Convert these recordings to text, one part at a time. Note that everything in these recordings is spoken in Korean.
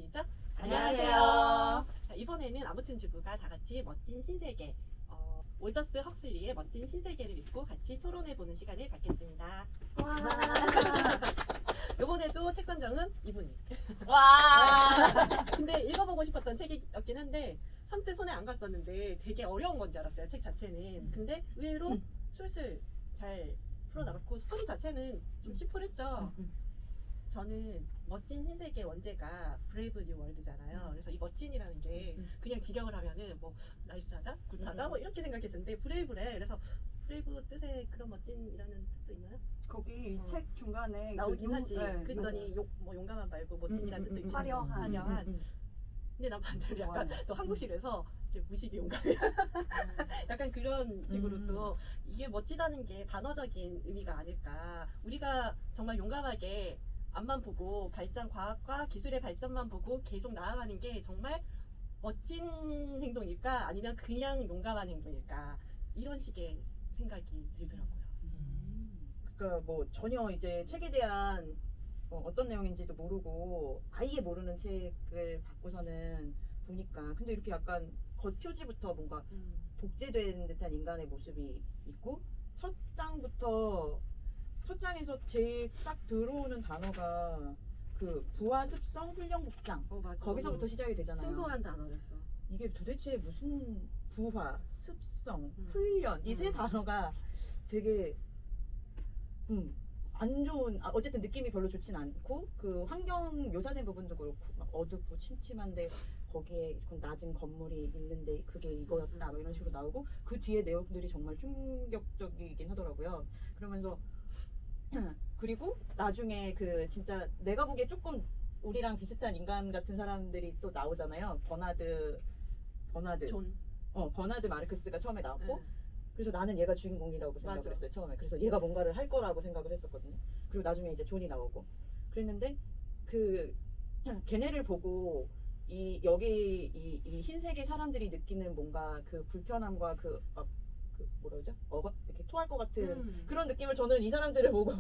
시작. 안녕하세요. 자, 이번에는 아무튼 주부가 다 같이 멋진 신세계, 올더스 헉슬리의 멋진 신세계를 읽고 같이 토론해보는 시간을 갖겠습니다. 와. 이번에도 책 선정은 이분이. 와. 근데 읽어보고 싶었던 책이었긴 한데 선뜻 손에 안 갔었는데 되게 어려운 건지 알았어요. 책 자체는. 근데 의외로 술술 잘 풀어나갔고 스토리 자체는 좀 심플했죠. 저는 멋진 신세계 원제가 브레이브 뉴 월드잖아요. 그래서 이 멋진이라는 게 그냥 직역을 하면은 뭐 나이스하다, 굿하다 뭐 이렇게 생각했었는데 브레이브래. 그래서 브레이브 뜻에 그런 멋진이라는 뜻도 있나요? 거기 이 책 중간에 나오긴 하지. 네, 그랬더니 뭐 용감한 말고 멋진이라는 뜻도 있고 화려한. 근데 난 반대로 약간 또 한국식에서 이렇게 무식이 용감이야. 약간 그런 식으로 또 이게 멋지다는 게 단어적인 의미가 아닐까. 우리가 정말 용감하게 앞만 보고 발전, 과학과 기술의 발전만 보고 계속 나아가는 게 정말 멋진 행동일까? 아니면 그냥 용감한 행동일까? 이런 식의 생각이 들더라고요. 그러니까 뭐 전혀 이제 책에 대한 어떤 내용인지도 모르고 아예 모르는 책을 받고서는 보니까 근데 이렇게 약간 겉표지부터 뭔가 복제된 듯한 인간의 모습이 있고 첫 장에서 제일 딱 들어오는 단어가 그 부하 습성 훈련 복장 맞아. 거기서부터 시작이 되잖아요. 생소한 단어였어. 이게 도대체 무슨 부하, 습성, 훈련 이 세 단어가 되게 안 좋은 어쨌든 느낌이 별로 좋진 않고 그 환경 묘사된 부분도 그렇고 막 어둡고 침침한데 거기에 낮은 건물이 있는데 그게 이거였다 막 이런 식으로 나오고 그 뒤에 내용들이 정말 충격적이긴 하더라고요. 그러면서 그리고 나중에 그 진짜 내가 보기에 조금 우리랑 비슷한 인간 같은 사람들이 또 나오잖아요. 버나드 버나드 마르크스가 처음에 나왔고 그래서 나는 얘가 주인공이라고 생각을 맞아. 했어요 처음에. 그래서 얘가 뭔가를 할 거라고 생각을 했었거든요. 그리고 나중에 이제 존이 나오고 그랬는데 그 걔네를 보고 여기 이 신세계 사람들이 느끼는 뭔가 그 불편함과 그 뭐라 그러죠? 이렇게 토할 것 같은 그런 느낌을 저는 이 사람들을 보고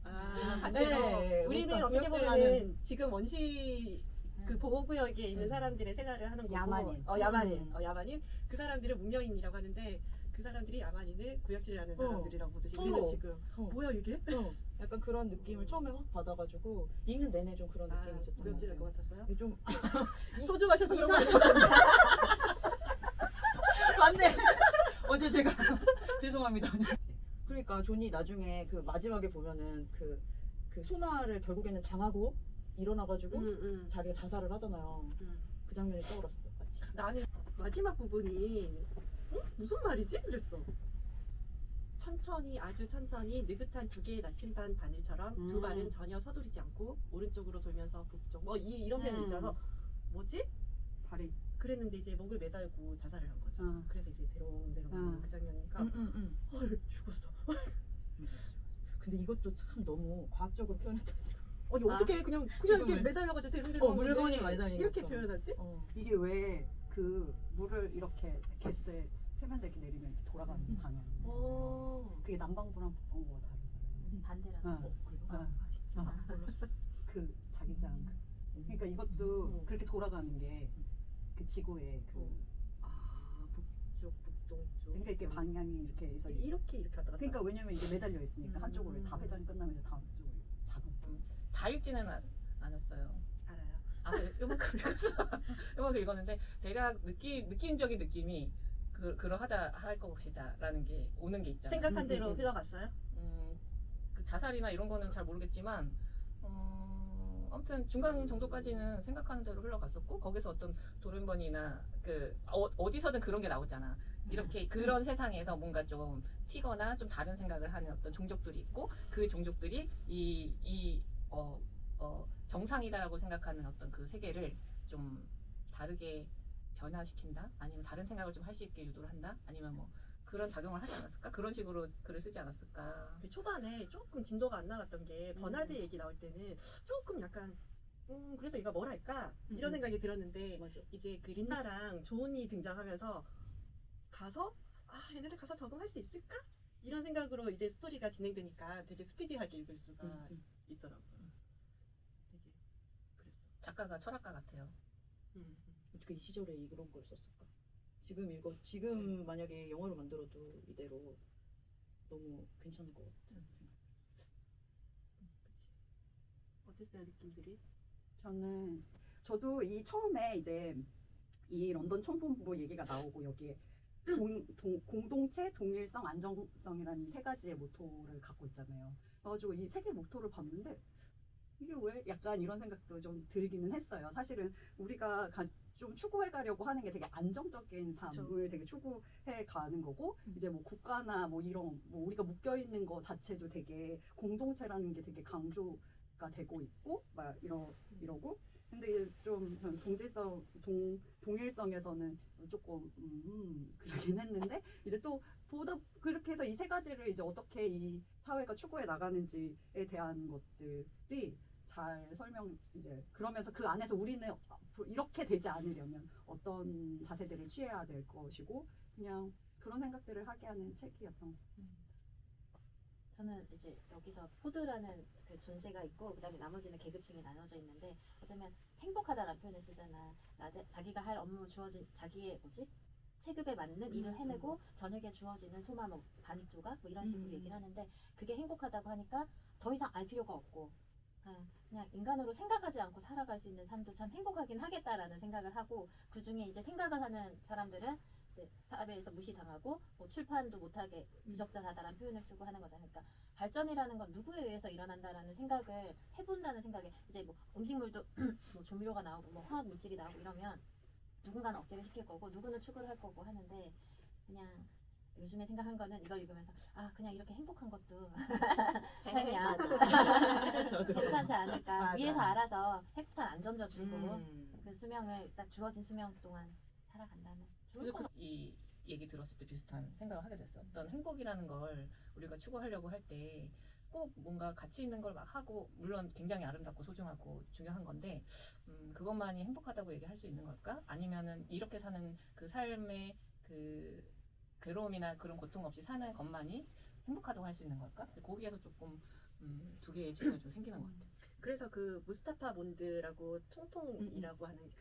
반대로 네, 우리는 뭔가 어떻게 구역질하는 보면은 지금 원시 그 보호구역에 있는 사람들의 생활을 하는 거고 야만인. 야만인 그 사람들을 문명인이라고 하는데 그 사람들이 야만인을 구역질하는 사람들이라고 보듯이 서로. 우리는 지금 뭐야 이게? 약간 그런 느낌을 처음에 확 받아가지고 읽는 내내 좀 그런 느낌이 있었던 것 구역질할 것 같아요. 같았어요? 이게 좀 소주 마셔서 그런 거 이상- 아니에요? 맞네. 어제 제가 죄송합니다. 그러니까 존이 나중에 그 마지막에 보면은 그 소마를 결국에는 당하고 일어나가지고 자기가 자살을 하잖아요. 그 장면이 떠올랐어. 마치. 나는 마지막 부분이 무슨 말이지? 그랬어. 천천히 아주 천천히 느긋한 두 개의 나침반 바늘처럼 두 발은 전혀 서두르지 않고 오른쪽으로 돌면서 북쪽 뭐 이런 면이 있어서 뭐지? 발이 그랬는데 이제 목을 매달고 자살을 한 거죠. 그래서 이제 대롱대롱 그 장면이니까 헐 죽었어. 근데 이것도 참 너무 과학적으로 표현했다. 아니 어떻게 그냥 지금은- 이렇게 매달려가지고 대롱대롱 물건이 매달린 이렇게 것처럼. 표현하지? 이게 왜 그 물을 이렇게 개수대 세면대 이렇게 내리면 이렇게 돌아가는 방향. 그게 남방부랑 북방부가 다르잖아요. 반대라는 그래요? 진짜. 그 자기장. 그러니까 이것도 그렇게 돌아가는 게 그 지구의 그 북쪽 북동쪽 그러니까 이렇게 방향이 이렇게 해서 이렇게 왔다 갔다. 그러니까 왜냐면 이게 매달려 있으니까 한쪽으로 다 회전이 끝나면 이제 다음 쪽으로 잡고. 다 읽지는 않았어요. 알아요. 그래, 요만큼 읽었어. 요만큼 읽었는데 대략 느낌적인 느낌이 그러하다 할 것이다라는 게 오는 게 있잖아요. 생각한 대로 흘러갔어요? 그 자살이나 이런 거는 잘 모르겠지만 아무튼 중간 정도까지는 생각하는 대로 흘러갔었고 거기서 어떤 도른번이나 어디서든 그런 게 나오잖아. 이렇게 그런 세상에서 뭔가 좀 튀거나 좀 다른 생각을 하는 어떤 종족들이 있고 그 종족들이 정상이다라고 생각하는 어떤 그 세계를 좀 다르게 변화시킨다? 아니면 다른 생각을 좀 할 수 있게 유도를 한다? 아니면 뭐 그런 작용을 하지 않았을까? 그런 식으로 글을 쓰지 않았을까? 초반에 조금 진도가 안 나갔던 게 버나드 얘기 나올 때는 조금 약간 그래서 얘가 뭘 할까? 이런 생각이 들었는데 이제 그 린나랑 조은이 등장하면서 가서 얘네들 가서 적응할 수 있을까? 이런 생각으로 이제 스토리가 진행되니까 되게 스피디하게 읽을 수가 있더라고요. 되게 그랬어. 작가가 철학가 같아요. 어떻게 이 시절에 이런 걸 썼을까? 지금 만약에 영화로 만들어도 이대로 너무 괜찮을 것 같은 생각. 어땠어요 느낌들이? 저도 이 처음에 이제 이 런던 총본부 얘기가 나오고 여기에 공동체, 동일성, 안정성이라는 이 세 가지의 모토를 갖고 있잖아요. 그래가지고 이 세 개 모토를 봤는데 이게 왜 약간 이런 생각도 좀 들기는 했어요. 사실은 우리가 좀 추구해 가려고 하는 게 되게 안정적인 삶을 되게 추구해 가는 거고 이제 뭐 국가나 뭐 이런 뭐 우리가 묶여 있는 거 자체도 되게 공동체라는 게 되게 강조가 되고 있고 막 이러고 근데 좀 전 동일성에서는 조금 그러긴 했는데 이제 또 보다 그렇게 해서 이 세 가지를 이제 어떻게 이 사회가 추구해 나가는지에 대한 것들이 잘 이제 그러면서 그 안에서 우리는 이렇게 되지 않으려면 어떤 자세들을 취해야 될 것이고 그냥 그런 생각들을 하게 하는 책이었던 것 같아요. 저는 이제 여기서 포드라는 그 존재가 있고 그다음에 나머지는 계급층이 나눠져 있는데 어쩌면 행복하다라는 표현을 쓰잖아. 자기가 할 업무 주어진 자기의 체급에 맞는 일을 해내고 저녁에 주어지는 소마 뭐 반조각 뭐 이런 식으로 얘기를 하는데 그게 행복하다고 하니까 더 이상 알 필요가 없고 그냥 인간으로 생각하지 않고 살아갈 수 있는 삶도 참 행복하긴 하겠다라는 생각을 하고 그 중에 이제 생각을 하는 사람들은 이제 사회에서 무시당하고 뭐 출판도 못하게 부적절하다라는 표현을 쓰고 하는 거다. 그러니까 발전이라는 건 누구에 의해서 일어난다라는 생각을 해본다는 생각에 이제 뭐 음식물도 뭐 조미료가 나오고 뭐 화학 물질이 나오고 이러면 누군가는 억제를 시킬 거고 누구는 추구를 할 거고 하는데 그냥 요즘에 생각한 거는 이걸 읽으면서 그냥 이렇게 행복한 것도 살면 괜찮지 않을까. 맞아. 위에서 알아서 핵폭탄 안 던져주고 그 수명을 딱 주어진 수명 동안 살아간다면 좋을 것 같아. 이 얘기 들었을 때 비슷한 생각을 하게 됐어. 어떤 행복이라는 걸 우리가 추구하려고 할 때 꼭 뭔가 가치 있는 걸 막 하고 물론 굉장히 아름답고 소중하고 중요한 건데 그것만이 행복하다고 얘기할 수 있는 걸까? 아니면은 이렇게 사는 그 삶의 그 괴로움이나 그런 고통 없이 사는 것만이 행복하다고 할 수 있는 걸까? 거기에서 조금 두 개의 질문이 좀 생기는 것 같아요. 그래서 그 무스타파 몬드라고 총통이라고 하는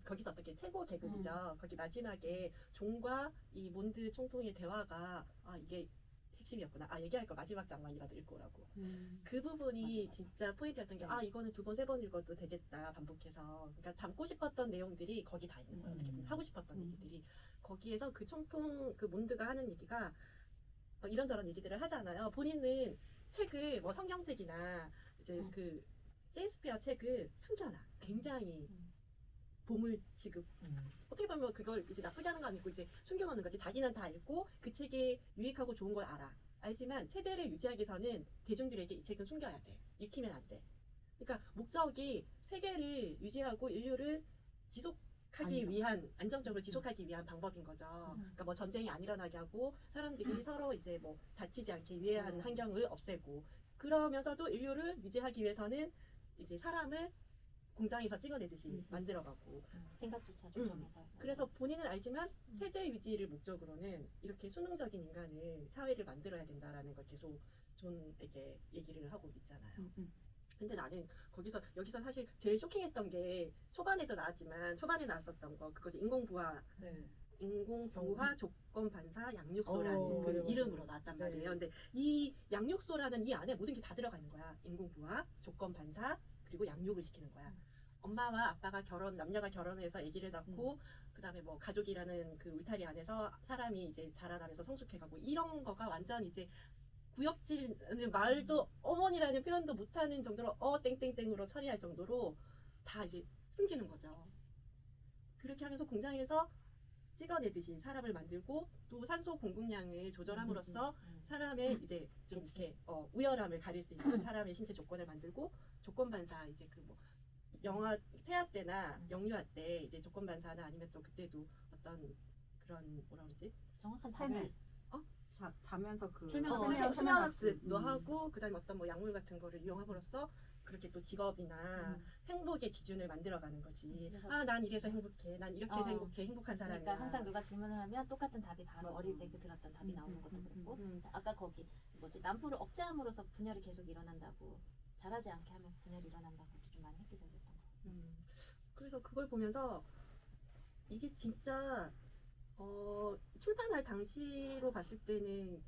거기서 어떻게 최고 계급이죠. 거기 마지막에 종과 이 몬드 총통의 대화가 이게 핵심이었구나. 얘기할 거 마지막 장면이라도 읽고 오라고. 그 부분이 맞아. 진짜 포인트였던 게 이거는 2번, 3번 읽어도 되겠다 반복해서. 그러니까 담고 싶었던 내용들이 거기 다 있는 거예요. 어떻게 보면 하고 싶었던 얘기들이. 거기에서 그 총통 그 몬드가 하는 얘기가 이런저런 얘기들을 하잖아요. 본인은 책을 뭐 성경책이나 이제 그 셰익스피어 책을 숨겨놔. 굉장히 보물 취급. 어떻게 보면 그걸 이제 나쁘게 하는 거 아니고 이제 숨겨놓는 거지. 자기는 다 읽고 그 책이 유익하고 좋은 걸 알아. 알지만 체제를 유지하기 위해서는 대중들에게 이 책은 숨겨야 돼. 읽히면 안 돼. 그러니까 목적이 세계를 유지하고 인류를 지속하기 위한 안정적으로 지속하기 위한 방법인 거죠. 그러니까 뭐 전쟁이 안 일어나게 하고 사람들이 서로 이제 뭐 다치지 않게 위해한 환경을 없애고 그러면서도 인류를 유지하기 위해서는 이제 사람을 공장에서 찍어내듯이 만들어가고 생각조차 조정해서. 그래서 본인은 알지만 체제 유지를 목적으로는 이렇게 수능적인 인간을 사회를 만들어야 된다라는 걸 계속 존에게 얘기를 하고 있잖아요. 근데 나는 여기서 사실 제일 쇼킹했던 게 초반에도 나왔지만 초반에 나왔었던 거 그거지 인공부화 조건 반사 양육소라는 그 맞아, 맞아. 이름으로 나왔단 말이에요. 근데 이 양육소라는 이 안에 모든 게 다 들어가 있는 거야. 인공부화, 조건 반사, 그리고 양육을 시키는 거야. 엄마와 아빠가 남녀가 결혼해서 아기를 낳고 그다음에 뭐 가족이라는 그 울타리 안에서 사람이 이제 자라나면서 성숙해가고 이런 거가 완전 이제 구역질 말도 어머니라는 표현도 못하는 정도로 땡땡땡으로 처리할 정도로 다 이제 숨기는 거죠. 그렇게 하면서 공장에서 찍어내듯이 사람을 만들고 또 산소 공급량을 조절함으로써 사람의 이제 좀 이렇게 우열함을 가릴 수 있는 사람의 신체 조건을 만들고 조건 반사 이제 그 뭐 영아 태아 때나 영유아 때 이제 조건 반사나 아니면 또 그때도 어떤 그런 뭐라 그러지 정확한 삶을 답을 자면서 그 수면 학습도 하고 그다음에 어떤 뭐 약물 같은 거를 이용함으로써 그렇게 또 직업이나 행복의 기준을 만들어가는 거지. 그래서 난 이래서 행복해. 난 이렇게 해서 행복해. 행복한 사람이야. 그러니까 항상 누가 질문을 하면 똑같은 답이 바로 맞아. 어릴 때 그 들었던 답이 나오는 것도 그렇고 아까 거기 난포를 억제함으로써 분열이 계속 일어난다고 자라지 않게 하면서 분열이 일어난다고 좀 많이 획기적이었던 것 같아요. 그래서 그걸 보면서 이게 진짜 출판할 당시로 봤을 때는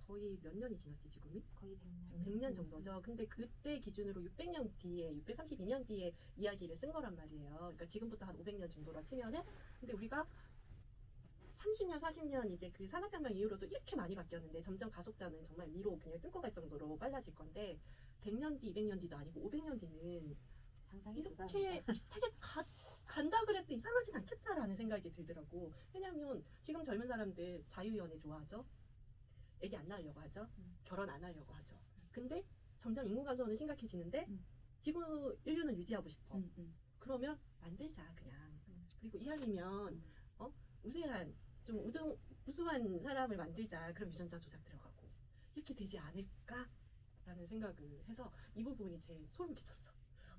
거의 몇 년이 지났지 지금이? 거의 100년. 100년 정도죠. 근데 그때 기준으로 600년 뒤에, 632년 뒤에 이야기를 쓴 거란 말이에요. 그러니까 지금부터 한 500년 정도라 치면은, 근데 우리가 30년, 40년 이제 그 산업혁명 이후로도 이렇게 많이 바뀌었는데 점점 가속도는 정말 위로 그냥 뚫고 갈 정도로 빨라질 건데 100년 뒤, 200년 뒤도 아니고 500년 뒤는 상상이 이렇게 불가합니다. 비슷하게 간다 그래도 이상하진 않겠다라는 생각이 들더라고. 왜냐면 지금 젊은 사람들 자유연애 좋아하죠. 애기 안 낳으려고 하죠. 결혼 안 하려고 하죠. 근데 점점 인구 감소는 심각해지는데 지구 인류는 유지하고 싶어. 그러면 만들자 그냥. 그리고 이왕이면 우세한 좀 우수한 사람을 만들자. 그럼 유전자 조작 들어가고 이렇게 되지 않을까라는 생각을 해서 이 부분이 제일 소름 끼쳤어.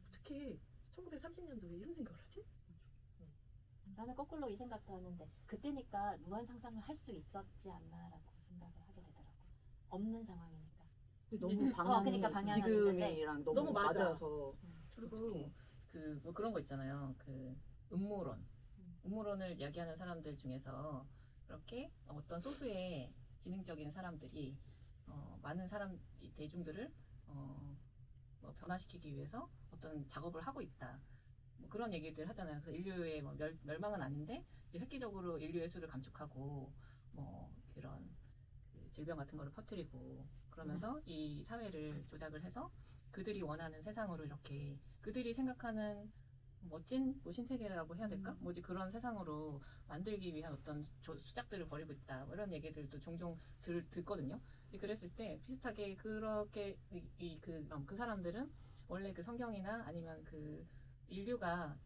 어떻게 1930년도에 이런 생각을 하지? 나는 거꾸로 이 생각도 하는데 그때니까 무한 상상을 할 수 있었지 않나라고 생각을 하게 되더라고. 없는 상황이니까. 너무 방향이 그러니까 방향은 지금이랑 너무, 너무 맞아. 맞아서 그리고 그 뭐 그런 거 있잖아요. 그 음모론을 이야기하는 사람들 중에서 이렇게 어떤 소수의 지능적인 사람들이 많은 이 대중들을 뭐 변화시키기 위해서 어떤 작업을 하고 있다. 뭐 그런 얘기들 하잖아요. 그래서 인류의 뭐 멸망은 아닌데 이제 획기적으로 인류의 수를 감축하고 뭐 그런 그 질병 같은 거를 퍼뜨리고 그러면서 이 사회를 조작을 해서 그들이 원하는 세상으로 이렇게 그들이 생각하는 멋진 뭐 신세계라고 해야 될까? 뭐지 그런 세상으로 만들기 위한 어떤 수작들을 벌이고 있다. 뭐 이런 얘기들도 종종 듣거든요. 이제 그랬을 때 비슷하게 그렇게 그 사람들은 원래 그 성경이나 아니면 그 인류가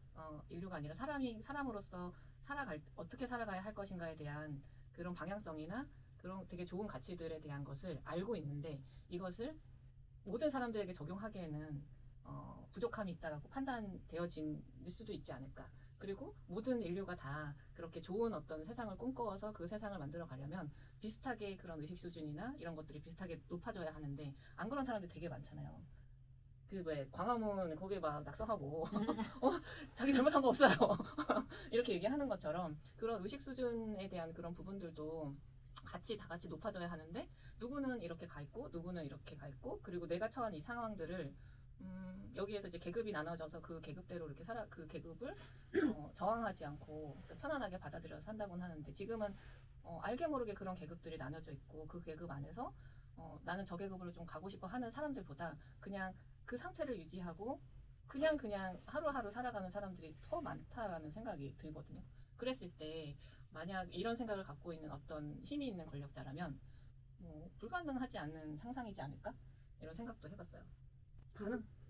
아니라 사람으로서 어떻게 살아가야 할 것인가에 대한 그런 방향성이나 그런 되게 좋은 가치들에 대한 것을 알고 있는데 이것을 모든 사람들에게 적용하기에는 부족함이 있다라고 판단되어질 수도 있지 않을까. 그리고 모든 인류가 다 그렇게 좋은 어떤 세상을 꿈꿔서 그 세상을 만들어 가려면 비슷하게 그런 의식 수준이나 이런 것들이 비슷하게 높아져야 하는데 안 그런 사람들 되게 많잖아요. 그 왜 광화문 거기에 막 낙서하고 자기 잘못한 거 없어요. 이렇게 얘기하는 것처럼 그런 의식 수준에 대한 그런 부분들도 다 같이 높아져야 하는데 누구는 이렇게 가 있고 누구는 이렇게 가 있고 그리고 내가 처한 이 상황들을 여기에서 이제 계급이 나눠져서 그 계급대로 이렇게 그 계급을 저항하지 않고 편안하게 받아들여서 산다고는 하는데 지금은 알게 모르게 그런 계급들이 나눠져 있고 그 계급 안에서 나는 저 계급으로 좀 가고 싶어 하는 사람들보다 그냥 그 상태를 유지하고 그냥 하루하루 살아가는 사람들이 더 많다라는 생각이 들거든요. 그랬을 때 만약 이런 생각을 갖고 있는 어떤 힘이 있는 권력자라면 불가능하지 않는 상상이지 않을까? 이런 생각도 해봤어요.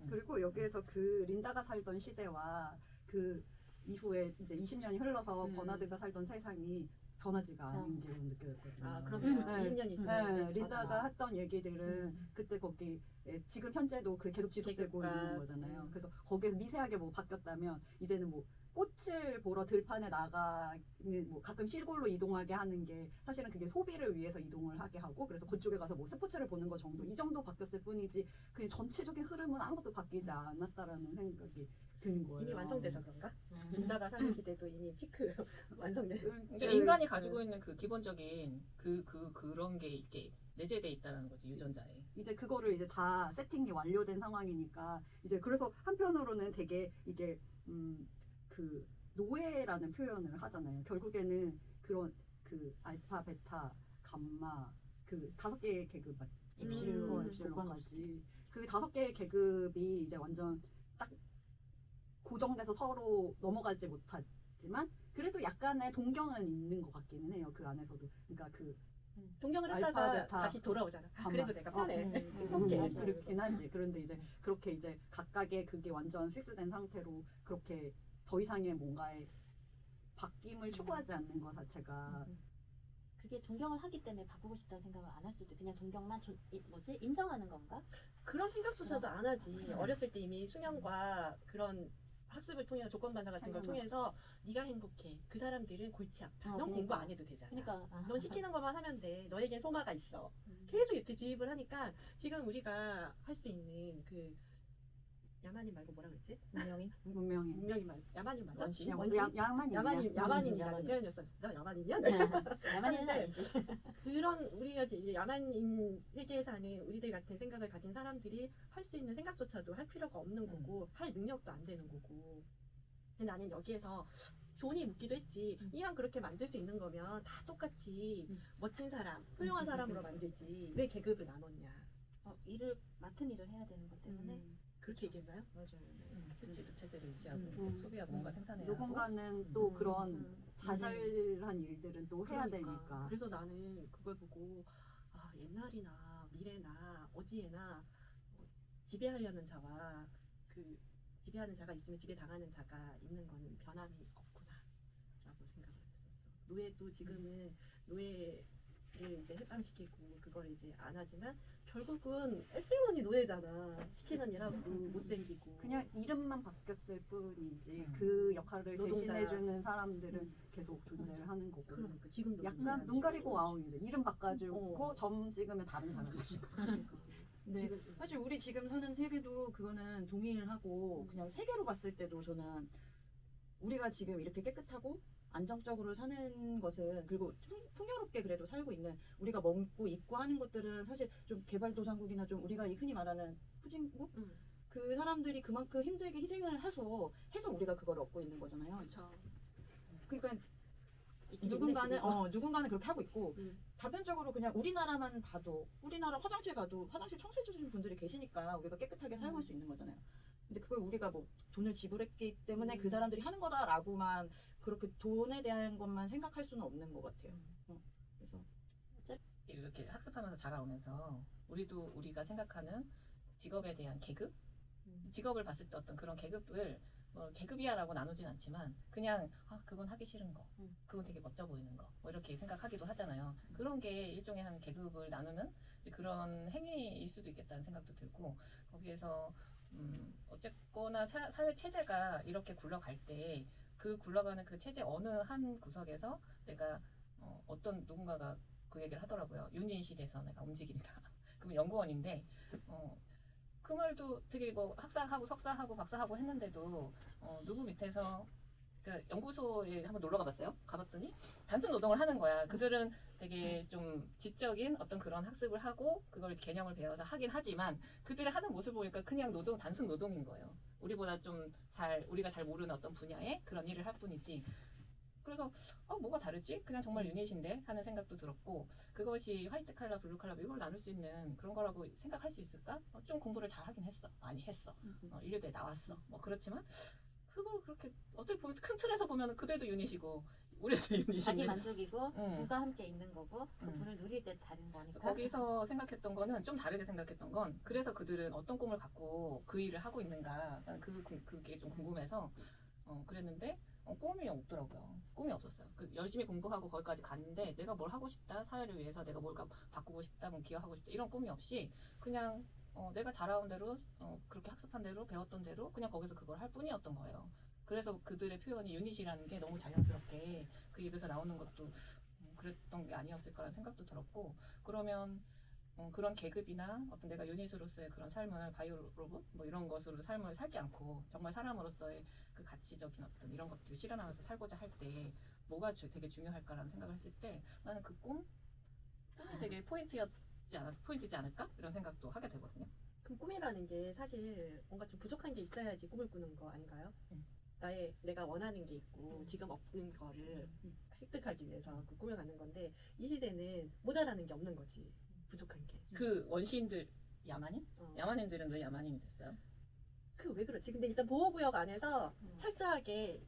그리고 여기에서 그 린다가 살던 시대와 그 이후에 이제 20년이 흘러서 버나드가 살던 세상이 변하지가 않은 게 느껴졌거든요. 아 그러면 20년이 지났는데 네, 린다가 했던 얘기들은 그때 거기 지금 현재도 그 계속 지속되고 계급과, 있는 거잖아요. 그래서 거기에 미세하게 뭐 바뀌었다면 이제는 뭐 꽃을 보러 들판에 나가는 뭐 가끔 시골로 이동하게 하는 게 사실은 그게 소비를 위해서 이동을 하게 하고 그래서 그쪽에 가서 뭐 스포츠를 보는 거 정도 이 정도 바뀌었을 뿐이지 그 전체적인 흐름은 아무것도 바뀌지 않았다라는 생각이 드는 거예요. 이미 완성돼서 그런가? 린다가 사는 시대도 이미 피크 완성돼. 그러니까 인간이 가지고 있는 그 기본적인 그런 게 이렇게 내재돼 있다는 거지 유전자에. 이제 그거를 이제 다 세팅이 완료된 상황이니까 이제 그래서 한편으로는 되게 이게 그 노예라는 표현을 하잖아요. 결국에는 그런 그 알파, 베타, 감마 그 5개의 계급 엡실론까지 그 5개의 계급이 이제 완전 딱 고정돼서 서로 넘어가지 못하지만 그래도 약간의 동경은 있는 것 같기는 해요. 그 안에서도. 그러니까 그 동경을 알파, 했다가 베타, 다시 돌아오잖아. 감마. 그래도 내가 편해. 그렇긴 하지. 그런데 이제 그렇게 이제 각각의 그게 완전 픽스된 상태로 그렇게 더 이상의 뭔가의 바뀜을 추구하지 않는 것 자체가 그게 동경을 하기 때문에 바꾸고 싶다는 생각을 안 할 수도 그냥 동경만 인정하는 건가? 그런 생각조차도 안 하지. 어렸을 때 이미 수면과 그런 학습을 통해서 조건 반사 같은 걸 통해서 네가 행복해. 그 사람들은 골치 아파. 넌 공부 안 해도 되잖아. 그러니까 넌 시키는 것만 하면 돼. 너에겐 소마가 있어. 계속 이렇게 주입을 하니까 지금 우리가 할 수 있는 그 야만인 말고 뭐라 그랬지? 분명히 분명히 문명인 말 야만인 맞아? 원신? 그냥 원신? 야만인 야만인이라는 야만인. 표현이었어. 나 야만인이야? 야만인은 근데 아니지. 그런 우리가 이제 야만인 세계에 사는 우리들 같은 생각을 가진 사람들이 할 수 있는 생각조차도 할 필요가 없는 거고 할 능력도 안 되는 거고. 근데 나는 여기에서 존이 묻기도 했지. 이왕 그렇게 만들 수 있는 거면 다 똑같이 멋진 사람, 훌륭한 사람으로 만들지. 왜 계급을 나눴냐. 일을 맡은 일을 해야 되는 것 때문에 그렇게 얘기했나요? 맞아요. 실제로 체제를 유지하고 음. 소비하고 뭔가 생산해야 하고 누군가는 또 그런 음. 자잘한 일들은 또 해야 그러니까. 되니까. 그래서 나는 그걸 보고 아 옛날이나 미래나 어디에나 지배하려는 자와 그 지배하는 자가 있으면 지배당하는 자가 있는 거는 변함이 없구나라고 생각을 했었어. 노예도 지금은 노예를 이제 해방시키고 그걸 이제 안 하지만 결국은 앱실론이 노예잖아. 시키는 일 하고 못생기고. 그냥 이름만 바뀌었을 뿐이지 음. 그 역할을 노동자. 대신해주는 사람들은 계속 존재를 하는 거고. 그러니까 지금도 약간 존재하는 눈 가리고 거고. 와우 이제 이름 바꿔주고 어. 점 찍으면 다른 사람이 되는 거지. 그러니까. 네. 지금 사실 우리 지금 사는 세계도 그거는 동일하고 그냥 세계로 봤을 때도 저는 우리가 지금 이렇게 깨끗하고 안정적으로 사는 것은 그리고 풍요롭게 그래도 살고 있는 우리가 먹고 입고 하는 것들은 사실 좀 개발도상국이나 좀 우리가 흔히 말하는 후진국 그 사람들이 그만큼 힘들게 희생을 해서 우리가 그걸 얻고 있는 거잖아요. 그렇죠. 그러니까 누군가는 그렇게 하고 있고 음. 단편적으로 그냥 우리나라만 봐도 우리나라 화장실 가도 화장실 청소해 주시는 분들이 계시니까 우리가 깨끗하게 사용할 수 있는 거잖아요. 근데 그걸 우리가 뭐 돈을 지불했기 때문에 그 사람들이 하는 거다라고만 그렇게 돈에 대한 것만 생각할 수는 없는 것 같아요. 그래서 이렇게 학습하면서 자라오면서 우리도 우리가 생각하는 직업에 대한 계급, 직업을 봤을 때 어떤 그런 계급을 뭐 계급이야라고 나누진 않지만 그냥 그건 하기 싫은 거, 그건 되게 멋져 보이는 거, 뭐 이렇게 생각하기도 하잖아요. 그런 게 일종의 한 계급을 나누는 이제 그런 행위일 수도 있겠다는 생각도 들고 거기에서 어쨌거나 사회 체제가 이렇게 굴러갈 때 그 굴러가는 그 체제 어느 한 구석에서 내가 어떤 누군가가 그 얘기를 하더라고요. 유닛이 내가 움직인다. 그럼 연구원인데 그 말도 되게 뭐 학사하고 석사하고 박사하고 했는데도 누구 밑에서 그 연구소에 한번 놀러 가봤어요. 가봤더니 단순 노동을 하는 거야. 그들은 되게 좀 지적인 어떤 그런 학습을 하고 그걸 개념을 배워서 하긴 하지만 그들의 하는 모습을 보니까 그냥 단순 노동인 거예요. 우리보다 우리가 잘 모르는 어떤 분야의 그런 일을 할 뿐이지. 그래서 뭐가 다르지? 그냥 정말 유닛인데 하는 생각도 들었고 그것이 화이트 칼라, 블루 칼라 이걸 나눌 수 있는 그런 거라고 생각할 수 있을까? 좀 공부를 잘 하긴 했어. 많이 했어. 인류대에 나왔어. 뭐 그렇지만 그걸 그렇게 어떻게 보면 큰 틀에서 보면 그들도 유닛이고 우리도 유닛인데 자기 만족이고 응. 부가 함께 있는 거고 그 응. 부를 누릴 때 다른 거니까. 거기서 생각했던 거는 좀 다르게 생각했던 건 그래서 그들은 어떤 꿈을 갖고 그 일을 하고 있는가 그게 좀 궁금해서 그랬는데 꿈이 없더라고요. 꿈이 없었어요. 열심히 공부하고 거기까지 갔는데 내가 뭘 하고 싶다, 사회를 위해서 내가 뭘 바꾸고 싶다, 뭐 기여하고 싶다 이런 꿈이 없이 그냥 내가 자라온 대로 그렇게 학습한 대로 배웠던 대로 그냥 거기서 그걸 할 뿐이었던 거예요. 그래서 그들의 표현이 유닛이라는 게 너무 자연스럽게 그 입에서 나오는 것도 그랬던 게 아니었을까라는 생각도 들었고 그러면 그런 계급이나 어떤 내가 유닛으로서의 그런 삶을 바이오 로봇 뭐 이런 것으로 삶을 살지 않고 정말 사람으로서의 그 가치적인 어떤 이런 것들을 실현하면서 살고자 할 때 뭐가 되게 중요할까라는 생각을 했을 때 나는 그 꿈이 되게 포인트지 않을까 이런 생각도 하게 되거든요. 그럼 꿈이라는 게 사실 뭔가 좀 부족한 게 있어야지 꿈을 꾸는 거 아닌가요? 내가 원하는 게 있고 지금 없는 거를 획득하기 위해서 그 꿈을 갖는 건데 이 시대는 모자라는 게 없는 거지. 부족한 게. 그 원시인들 야만인? 어. 야만인들은 왜 야만인이 됐어요? 그 왜 그렇지? 근데 일단 보호구역 안에서 철저하게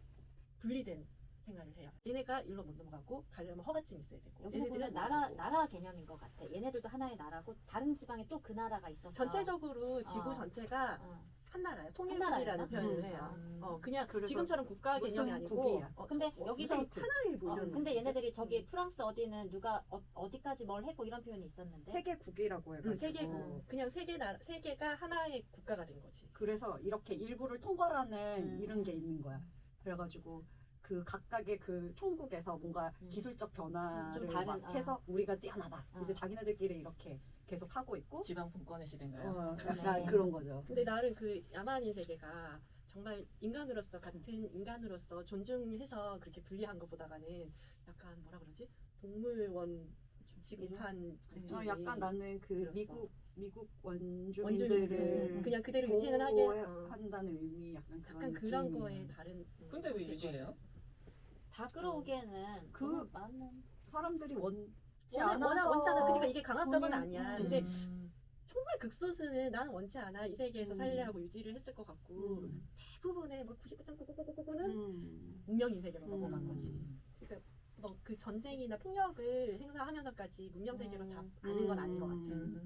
분리된 생활을 해요. 얘네가 일로 못 넘어가고 가려면 허가증 있어야 되고. 여기서 보면 얘네들은 나라 넘어가고. 나라 개념인 것 같아. 얘네들도 하나의 나라고 다른 지방에 또 그 나라가 있어서 전체적으로 지구 어. 전체가 어. 한 나라예요. 나라였나? 통일국이라는 표현을 해요. 그냥 그래서 지금처럼 국가 무슨 개념이 아니고 국이야? 근데 여기서 하나의 뭐 이런. 근데 얘네들이 저기 프랑스 어디는 누가 어디까지 뭘 했고 이런 표현이 있었는데 세계국이라고 해가지고 세계국. 그냥 세계가 하나의 국가가 된 거지. 그래서 이렇게 일부를 통괄하는 이런 게 있는 거야. 그래가지고 그 각각의 그 총국에서 뭔가 기술적 변화를 좀 다른, 막 해서 우리가 뛰어나다. 어. 이제 자기네들끼리 이렇게 계속 하고 있고 지방 분권의 시대인가요? 약간 네. 그런 거죠. 근데 나는 그 야만인 세계가 정말 인간으로서 같은 인간으로서 존중해서 그렇게 분리한 것보다는 약간 뭐라 그러지? 동물원 취급한 느낌이 약간 나는 그 들었어. 미국 원주민들 원주민들을 그냥 그대로 유지는 하게 한다는 의미 약간 그런 약간 그런 느낌이에요. 거에 다른 근데 왜 유지해요? 다 끌어오기에는 그- 너무 많은 사람들이 원치 워낙 않아서 원찮아. 그러니까 이게 강압적은 본인- 아니야. 음. 근데 정말 극소수는 나는 원치 않아 이 세계에서 음. 살래 하고 유지를 했을 것 같고 대부분의 뭐 99.99999는 문명인 세계로 넘어간 거지. 그러니까 뭐 그 전쟁이나 폭력을 행사하면서까지 문명 세계로 다 아는 건 아닌 것 같아.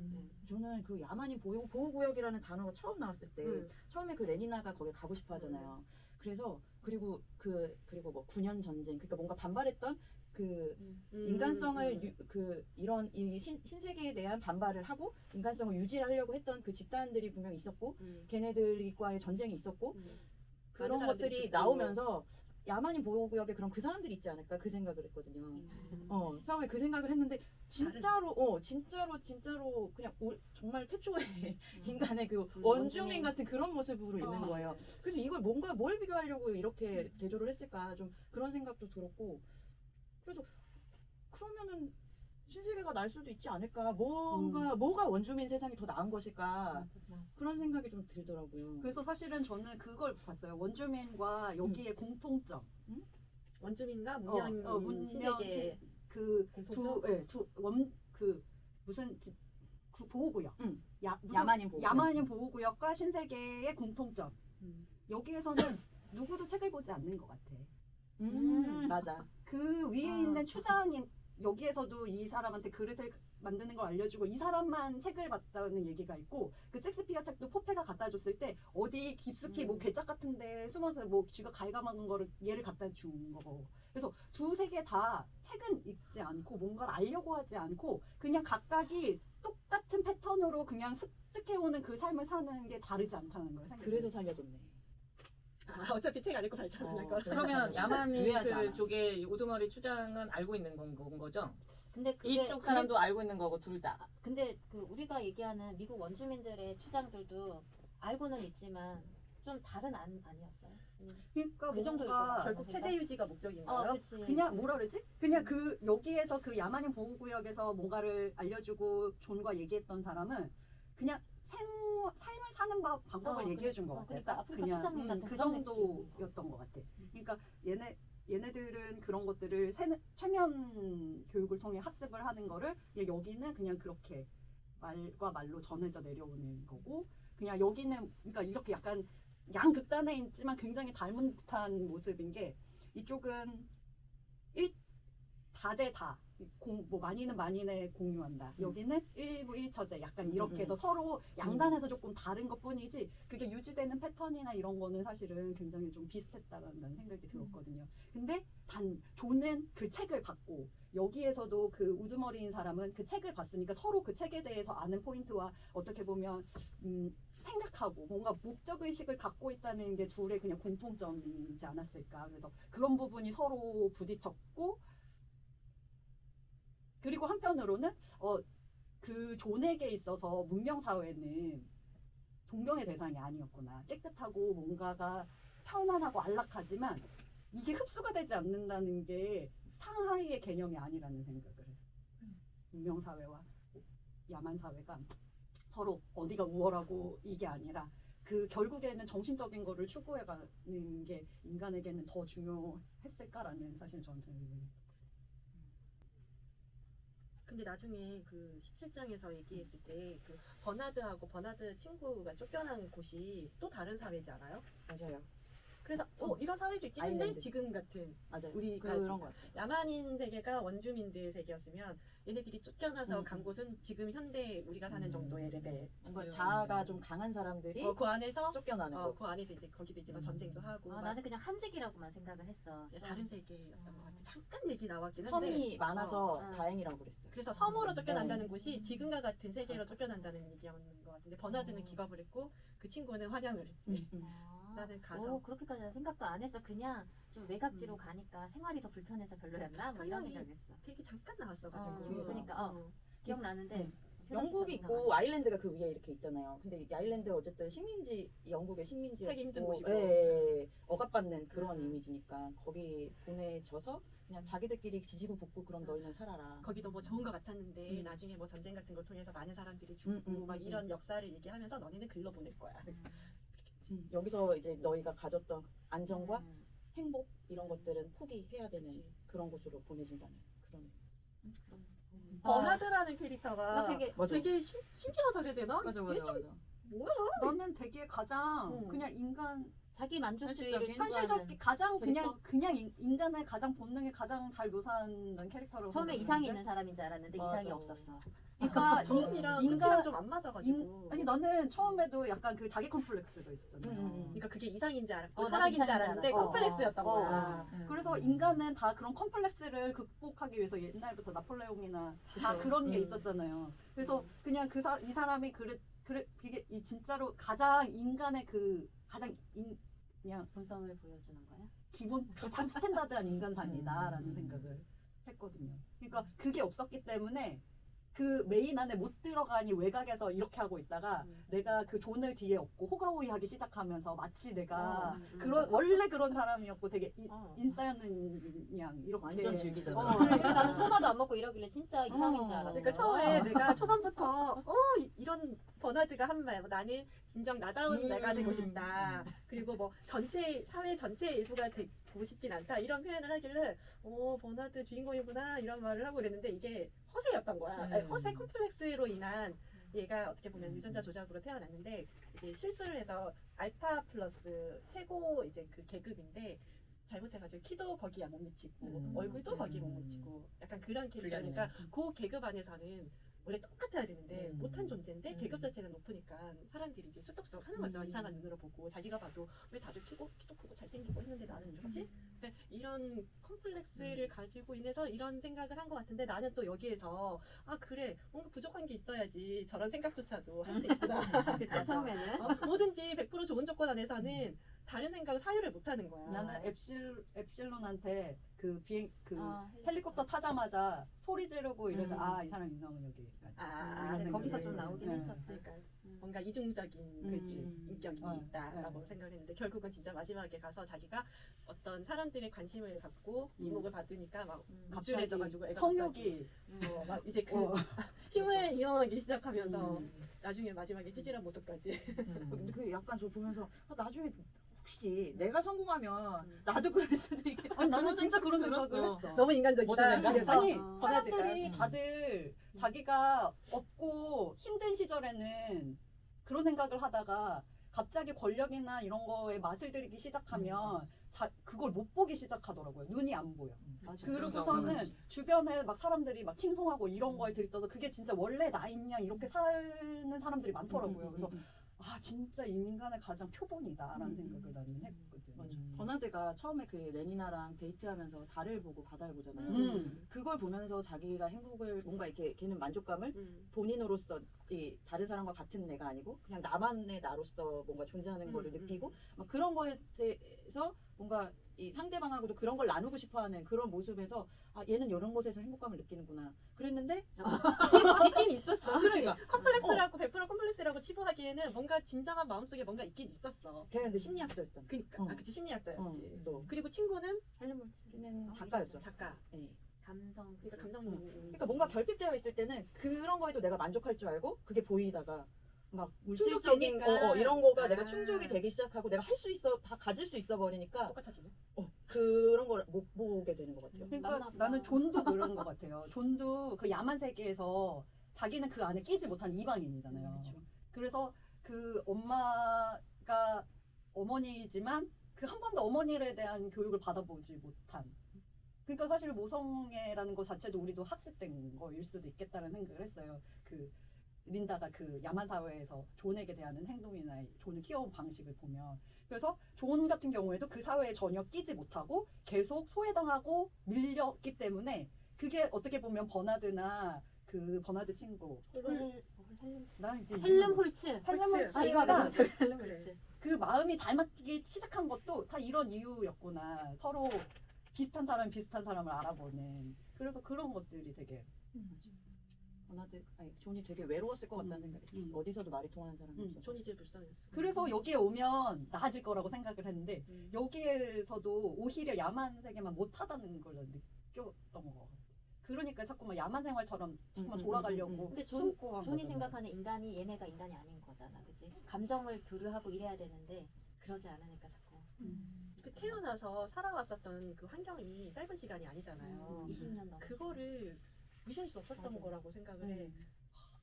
저는 그 야만인 보호구역이라는 단어가 처음 나왔을 때 처음에 그 레니나가 거기 가고 싶어 하잖아요. 그래서 그리고 뭐 9년 전쟁 그러니까 뭔가 반발했던 그 인간성을 이런 이 신세계에 대한 반발을 하고 인간성을 유지하려고 했던 그 집단들이 분명히 있었고 걔네들과의 전쟁이 있었고 그런 많은 사람들이 것들이 죽고. 나오면서 야만인 보호구역에 그럼 그 사람들이 있지 않을까 그 생각을 했거든요. 처음에 그 생각을 했는데 진짜로 그냥 정말 태초의 인간의 그 원주민 같은 그런 모습으로 있는 그치. 거예요. 그래서 이걸 뭘 비교하려고 이렇게 대조를 했을까 좀 그런 생각도 들었고 그래서 그러면은 신세계가 날 수도 있지 않을까 뭐가 원주민 세상이 더 나은 것일까 그런 생각이 좀 들더라고요. 그래서 사실은 저는 그걸 봤어요. 원주민과 여기의 공통점. 원주민과 문명인 신세계 보호구역. 야만인 보호구역. 야만인 보호구역과 신세계의 공통점. 여기에서는 누구도 책을 보지 않는 것 같아. 맞아. 그 위에 있는 추장인 여기에서도 이 사람한테 그릇을 만드는 걸 알려주고 이 사람만 책을 봤다는 얘기가 있고 그 섹스피어 책도 포페가 갖다 줬을 때 어디 깊숙이 뭐 괴짝 같은데 숨어서 뭐 쥐가 갉아먹은 거를 얘를 갖다 준 거고 그래서 두 세계 다 책은 읽지 않고 뭔가를 알려고 하지 않고 그냥 각각이 똑같은 패턴으로 그냥 습득해오는 그 삶을 사는 게 다르지 않다는 거예요. 그래서 살려줬네. 어차피 책 안 읽고 살잖아. 그걸. 그러면 야만인 이해하지 않아. 그쪽의 우두머리 추장은 알고 있는 건 거죠? 근데 그게 이쪽 사람도 알고 있는 거고 둘 다. 근데 그 우리가 얘기하는 미국 원주민들의 주장들도 알고는 있지만 좀 다른 아니었어요? 그러니까 그 정도일 것 뭔가 같아요. 결국 체제 유지가 목적인가요? 그치. 그냥 뭐라 그러지? 그냥 그 여기에서 그 야만인 보호구역에서 뭔가를 알려주고 존과 얘기했던 사람은 그냥 삶을 사는 방법을 얘기해 준 것 같아요. 그러니까 딱 아프리카 그냥 추장님 같은 그 그런 정도였던 것 같아. 그러니까 얘네들은 그런 것들을 최면 교육을 통해 학습을 하는 거를 여기는 그냥 그렇게 말과 말로 전해져 내려오는 거고 그냥 여기는 그러니까 이렇게 약간 양극단에 있지만 굉장히 닮은 듯한 모습인 게 이쪽은 다 대 다. 뭐 많이는 많이네 공유한다. 여기는 일부 일처제 약간 이렇게 해서 서로 양단에서 조금 다른 것 뿐이지 그게 유지되는 패턴이나 이런 거는 사실은 굉장히 좀 비슷했다라는 생각이 들었거든요. 근데 단 존은 그 책을 받고 여기에서도 그 우두머리인 사람은 그 책을 봤으니까 서로 그 책에 대해서 아는 포인트와 어떻게 보면 생각하고 뭔가 목적의식을 갖고 있다는 게 둘의 그냥 공통점이지 않았을까. 그래서 그런 부분이 서로 부딪혔고 그리고 한편으로는 그 존에게 있어서 문명 사회는 동경의 대상이 아니었구나. 깨끗하고 뭔가가 편안하고 안락하지만 이게 흡수가 되지 않는다는 게 상하이의 개념이 아니라는 생각을 해요. 문명 사회와 야만 사회가 서로 어디가 우월하고 이게 아니라 그 결국에는 정신적인 거를 추구해가는 게 인간에게는 더 중요했을까라는 사실 저는 의문이었어요. 근데 나중에 그 17장에서 얘기했을 때 그 버나드하고 버나드 친구가 쫓겨난 곳이 또 다른 사회지 않아요? 맞아요. 그래서 이런 사회도 있긴 한데 아일랜드. 지금 같은 맞아요. 우리가 그런 것 같아요. 야만인 세계가 원주민들 세계였으면 얘네들이 쫓겨나서 간 곳은 지금 현대 우리가 사는 정도의 레벨. 뭔가 자아가 좀 강한 사람들이 그 안에서 쫓겨나는 거. 그 안에서 이제 거기도 이제 막 전쟁도 하고 막 나는 그냥 한직이라고만 생각을 했어. 다른 세계였던 것 같아. 잠깐 얘기 나왔긴 한데 섬이 많아서 어. 다행이라고 그랬어요. 그래서 섬으로 쫓겨난다는 네. 곳이 지금과 같은 세계로 쫓겨난다는 얘기였는 것 같은데 버나드는 기겁을 했고 그 친구는 환영을 했지. 아. 나는 가서 그렇게까지는 생각도 안 했어. 그냥 좀 외곽지로 가니까 생활이 더 불편해서 별로였나? 뭐 이런 설명이 생각했어. 되게 잠깐 나왔어가지고. 그러니까 기억나는데 영국이 있고 아일랜드가 그 위에 이렇게 있잖아요. 근데 이 아일랜드 어쨌든 식민지, 영국의 식민지였고, 살기 힘든 곳이고. 억압받는 그런 이미지니까 거기 보내져서 그냥 자기들끼리 지지고 볶고 그럼 너희는 살아라. 거기도 뭐 좋은 것 같았는데 음. 나중에 뭐 전쟁 같은 걸 통해서 많은 사람들이 죽고 막 이런 역사를 얘기하면서 너네는 글로 보낼 거야. 여기서 이제 너희가 가졌던 안정과 행복 이런 것들은 포기해야 되는 그치. 그런 곳으로 보내진다는 그런. 버나드라는 캐릭터가 나 되게 맞아. 되게 신기하다 그래야 되나? 맞아 얘 맞아 좀 맞아. 뭐야? 너는 되게 가장 어. 그냥 인간 자기 만족주의를 현실적 가장 그러니까. 그냥 인간의 가장 본능을 가장 잘 묘사하는 캐릭터라고 처음에 생각하는데? 이상이 있는 사람인 줄 알았는데 맞아. 이상이 없었어. 그러니까 처음이랑 인간- 끝이랑 좀 안 맞아가지고. 아니 나는 처음에도 약간 그 자기 컴플렉스가 있었잖아요. 그러니까 그게 이상인 줄 알았고 나도 사랑인 줄 이상인 줄 알았는데 알았어. 컴플렉스였던 어, 어. 거야. 그래서 인간은 다 그런 컴플렉스를 극복하기 위해서 옛날부터 나폴레옹이나 다 그쵸. 그런 게 있었잖아요. 그래서 그냥 이 사람이 그게 이 진짜로 가장 인간의 그 가장 그냥 본성을 보여주는 거야? 기본 가장 스탠다드한 인간상이다라는 생각을 했거든요. 그러니까 그게 없었기 때문에 그 메인 안에 못 들어가니 외곽에서 이렇게 하고 있다가 내가 그 존을 뒤에 얻고 호가호위하기 시작하면서 마치 내가 원래 그런 사람이었고 되게 인싸였는 양 이렇게 완전 즐기잖아. 그러니까 나는 소마도 안 먹고 이러길래 진짜 이상인 줄 알았어. 그러니까 처음에 내가 초반부터 이런 버나드가 한 말, 나는 진정 나다운 내가 되고 싶다. 그리고 뭐 사회 전체의 일부가 되고 싶진 않다. 이런 표현을 하길래 버나드 주인공이구나 이런 말을 하고 그랬는데 이게 허세였던 거야. 아니, 허세 콤플렉스로 인한 얘가 어떻게 보면 유전자 조작으로 태어났는데 이제 실수를 해서 알파 플러스 최고 이제 그 계급인데 잘못해가지고 키도 거기에 못 미치고 얼굴도 거기에 못 미치고 약간 그런 캐릭터니까 그 계급 안에서는 원래 똑같아야 되는데 못한 존재인데 계급 자체가 높으니까 사람들이 이제 쑥덕쑥덕 하는 거죠. 이상한 눈으로 보고 자기가 봐도 왜 다들 키도 크고 잘생기고 했는데 나는 이러지? 그러니까 이런 컴플렉스를 가지고 인해서 이런 생각을 한 것 같은데 나는 또 여기에서 그래 뭔가 부족한 게 있어야지 저런 생각조차도 할 수 있구나. 그쵸, 처음에는. 뭐든지 100% 좋은 조건 안에서는 다른 생각을 사유를 못 하는 거야. 나는 앱실론한테 그 헬리콥터. 헬리콥터 타자마자 소리 지르고 이래서 이 사람 인성은 여기 근데 거기서 좀 나오긴 했었다. 그러니까 뭔가 이중적인 그치. 인격이 있다라고 생각을 했는데 결국은 진짜 마지막에 가서 자기가 어떤 사람들의 관심을 갖고 이목을 받으니까 막 갑질해져가지고 애가 성욕이 막 이제 그 힘을 이용하기 시작하면서 나중에 마지막에 찌질한 모습까지. 근데 그 약간 저 보면서 나중에 혹시 내가 성공하면 나도 그럴 수도 있겠다. 아니 나는 진짜 그런 생각을 했어. 너무 인간적이다. 무슨 생각? 그래서 아니 버나드가. 사람들이 다들 자기가 없고 힘든 시절에는 그런 생각을 하다가 갑자기 권력이나 이런 거에 맛을 들이기 시작하면 그걸 못 보기 시작하더라고요. 눈이 안 보여. 그러고서는 주변에 막 사람들이 막 칭송하고 이런 거에 들떠서 그게 진짜 원래 나 있냐 이렇게 사는 사람들이 많더라고요. 그래서 진짜 인간의 가장 표본이다라는 생각을 나는 했거든. 맞아. 버나드가 처음에 그 레니나랑 데이트하면서 달을 보고 바다를 보잖아요. 그걸 보면서 자기가 행복을 뭔가 이렇게 걔는 만족감을 본인으로서 이 다른 사람과 같은 내가 아니고 그냥 나만의 나로서 뭔가 존재하는 거를 느끼고 막 그런 거에 대해서 뭔가 이 상대방하고도 그런 걸 나누고 싶어하는 그런 모습에서 얘는 이런 곳에서 행복감을 느끼는구나 그랬는데 있긴 있었어. 그러니까 컴플렉스라고 100% 컴플렉스라고 치부하기에는 뭔가 진정한 마음속에 뭔가 있긴 있었어. 걔는 근데 심리학자였잖아. 그러니까 그치 심리학자였지. 또 그리고 친구는 헬름홀츠. 걔는 작가였죠. 작가. 네. 감성. 그러니까 감성. 그러니까 뭔가 결핍되어 있을 때는 그런 거에도 내가 만족할 줄 알고 그게 보이다가 막 물질적인 충족되니까. 이런 거가 내가 충족이 되기 시작하고 내가 할 수 있어 다 가질 수 있어 버리니까 똑같아지네. 그런 걸 못 보게 되는 것 같아요. 그러니까 맞나 나는 봐. 존도 그런 것 같아요. 존도 그 야만 세계에서 자기는 그 안에 끼지 못한 이방인이잖아요. 그렇죠. 그래서 그 엄마가 어머니이지만 그 한 번도 어머니에 대한 교육을 받아보지 못한. 그러니까 사실 모성애라는 것 자체도 우리도 학습된 거일 수도 있겠다는 생각을 했어요. 그 린다가 그 야만 사회에서 존에게 대하는 행동이나 존을 키워온 방식을 보면 그래서 존 같은 경우에도 그 사회에 전혀 끼지 못하고 계속 소외당하고 밀렸기 때문에 그게 어떻게 보면 버나드나 그 버나드 친구 나 이게 헬름홀츠. 헬름홀츠가 이거 알아. 헬름홀츠. 그 마음이 잘 맞기 시작한 것도 다 이런 이유였구나. 서로 비슷한 사람을 알아보는. 그래서 그런 것들이 되게 존이 되게 외로웠을 것 같다는 생각이 들었어. 어디서도 말이 통하는 사람이 없어. 존이 제일 불쌍했어. 그래서 여기에 오면 나아질 거라고 생각을 했는데 음. 여기에서도 오히려 야만 세계만 못하다는 걸 느꼈던 것 같아. 그러니까 자꾸만 야만 생활처럼 자꾸만 돌아가려고 근데 숨고 한 존이 거잖아. 생각하는 인간이 얘네가 인간이 아닌 거잖아, 그치? 감정을 교류하고 이래야 되는데 그러지 않으니까 자꾸 그 태어나서 살아왔었던 그 환경이 짧은 시간이 아니잖아요. 20년 넘었어. 그거를 무시할 수 없었던 맞아. 거라고 생각을 해.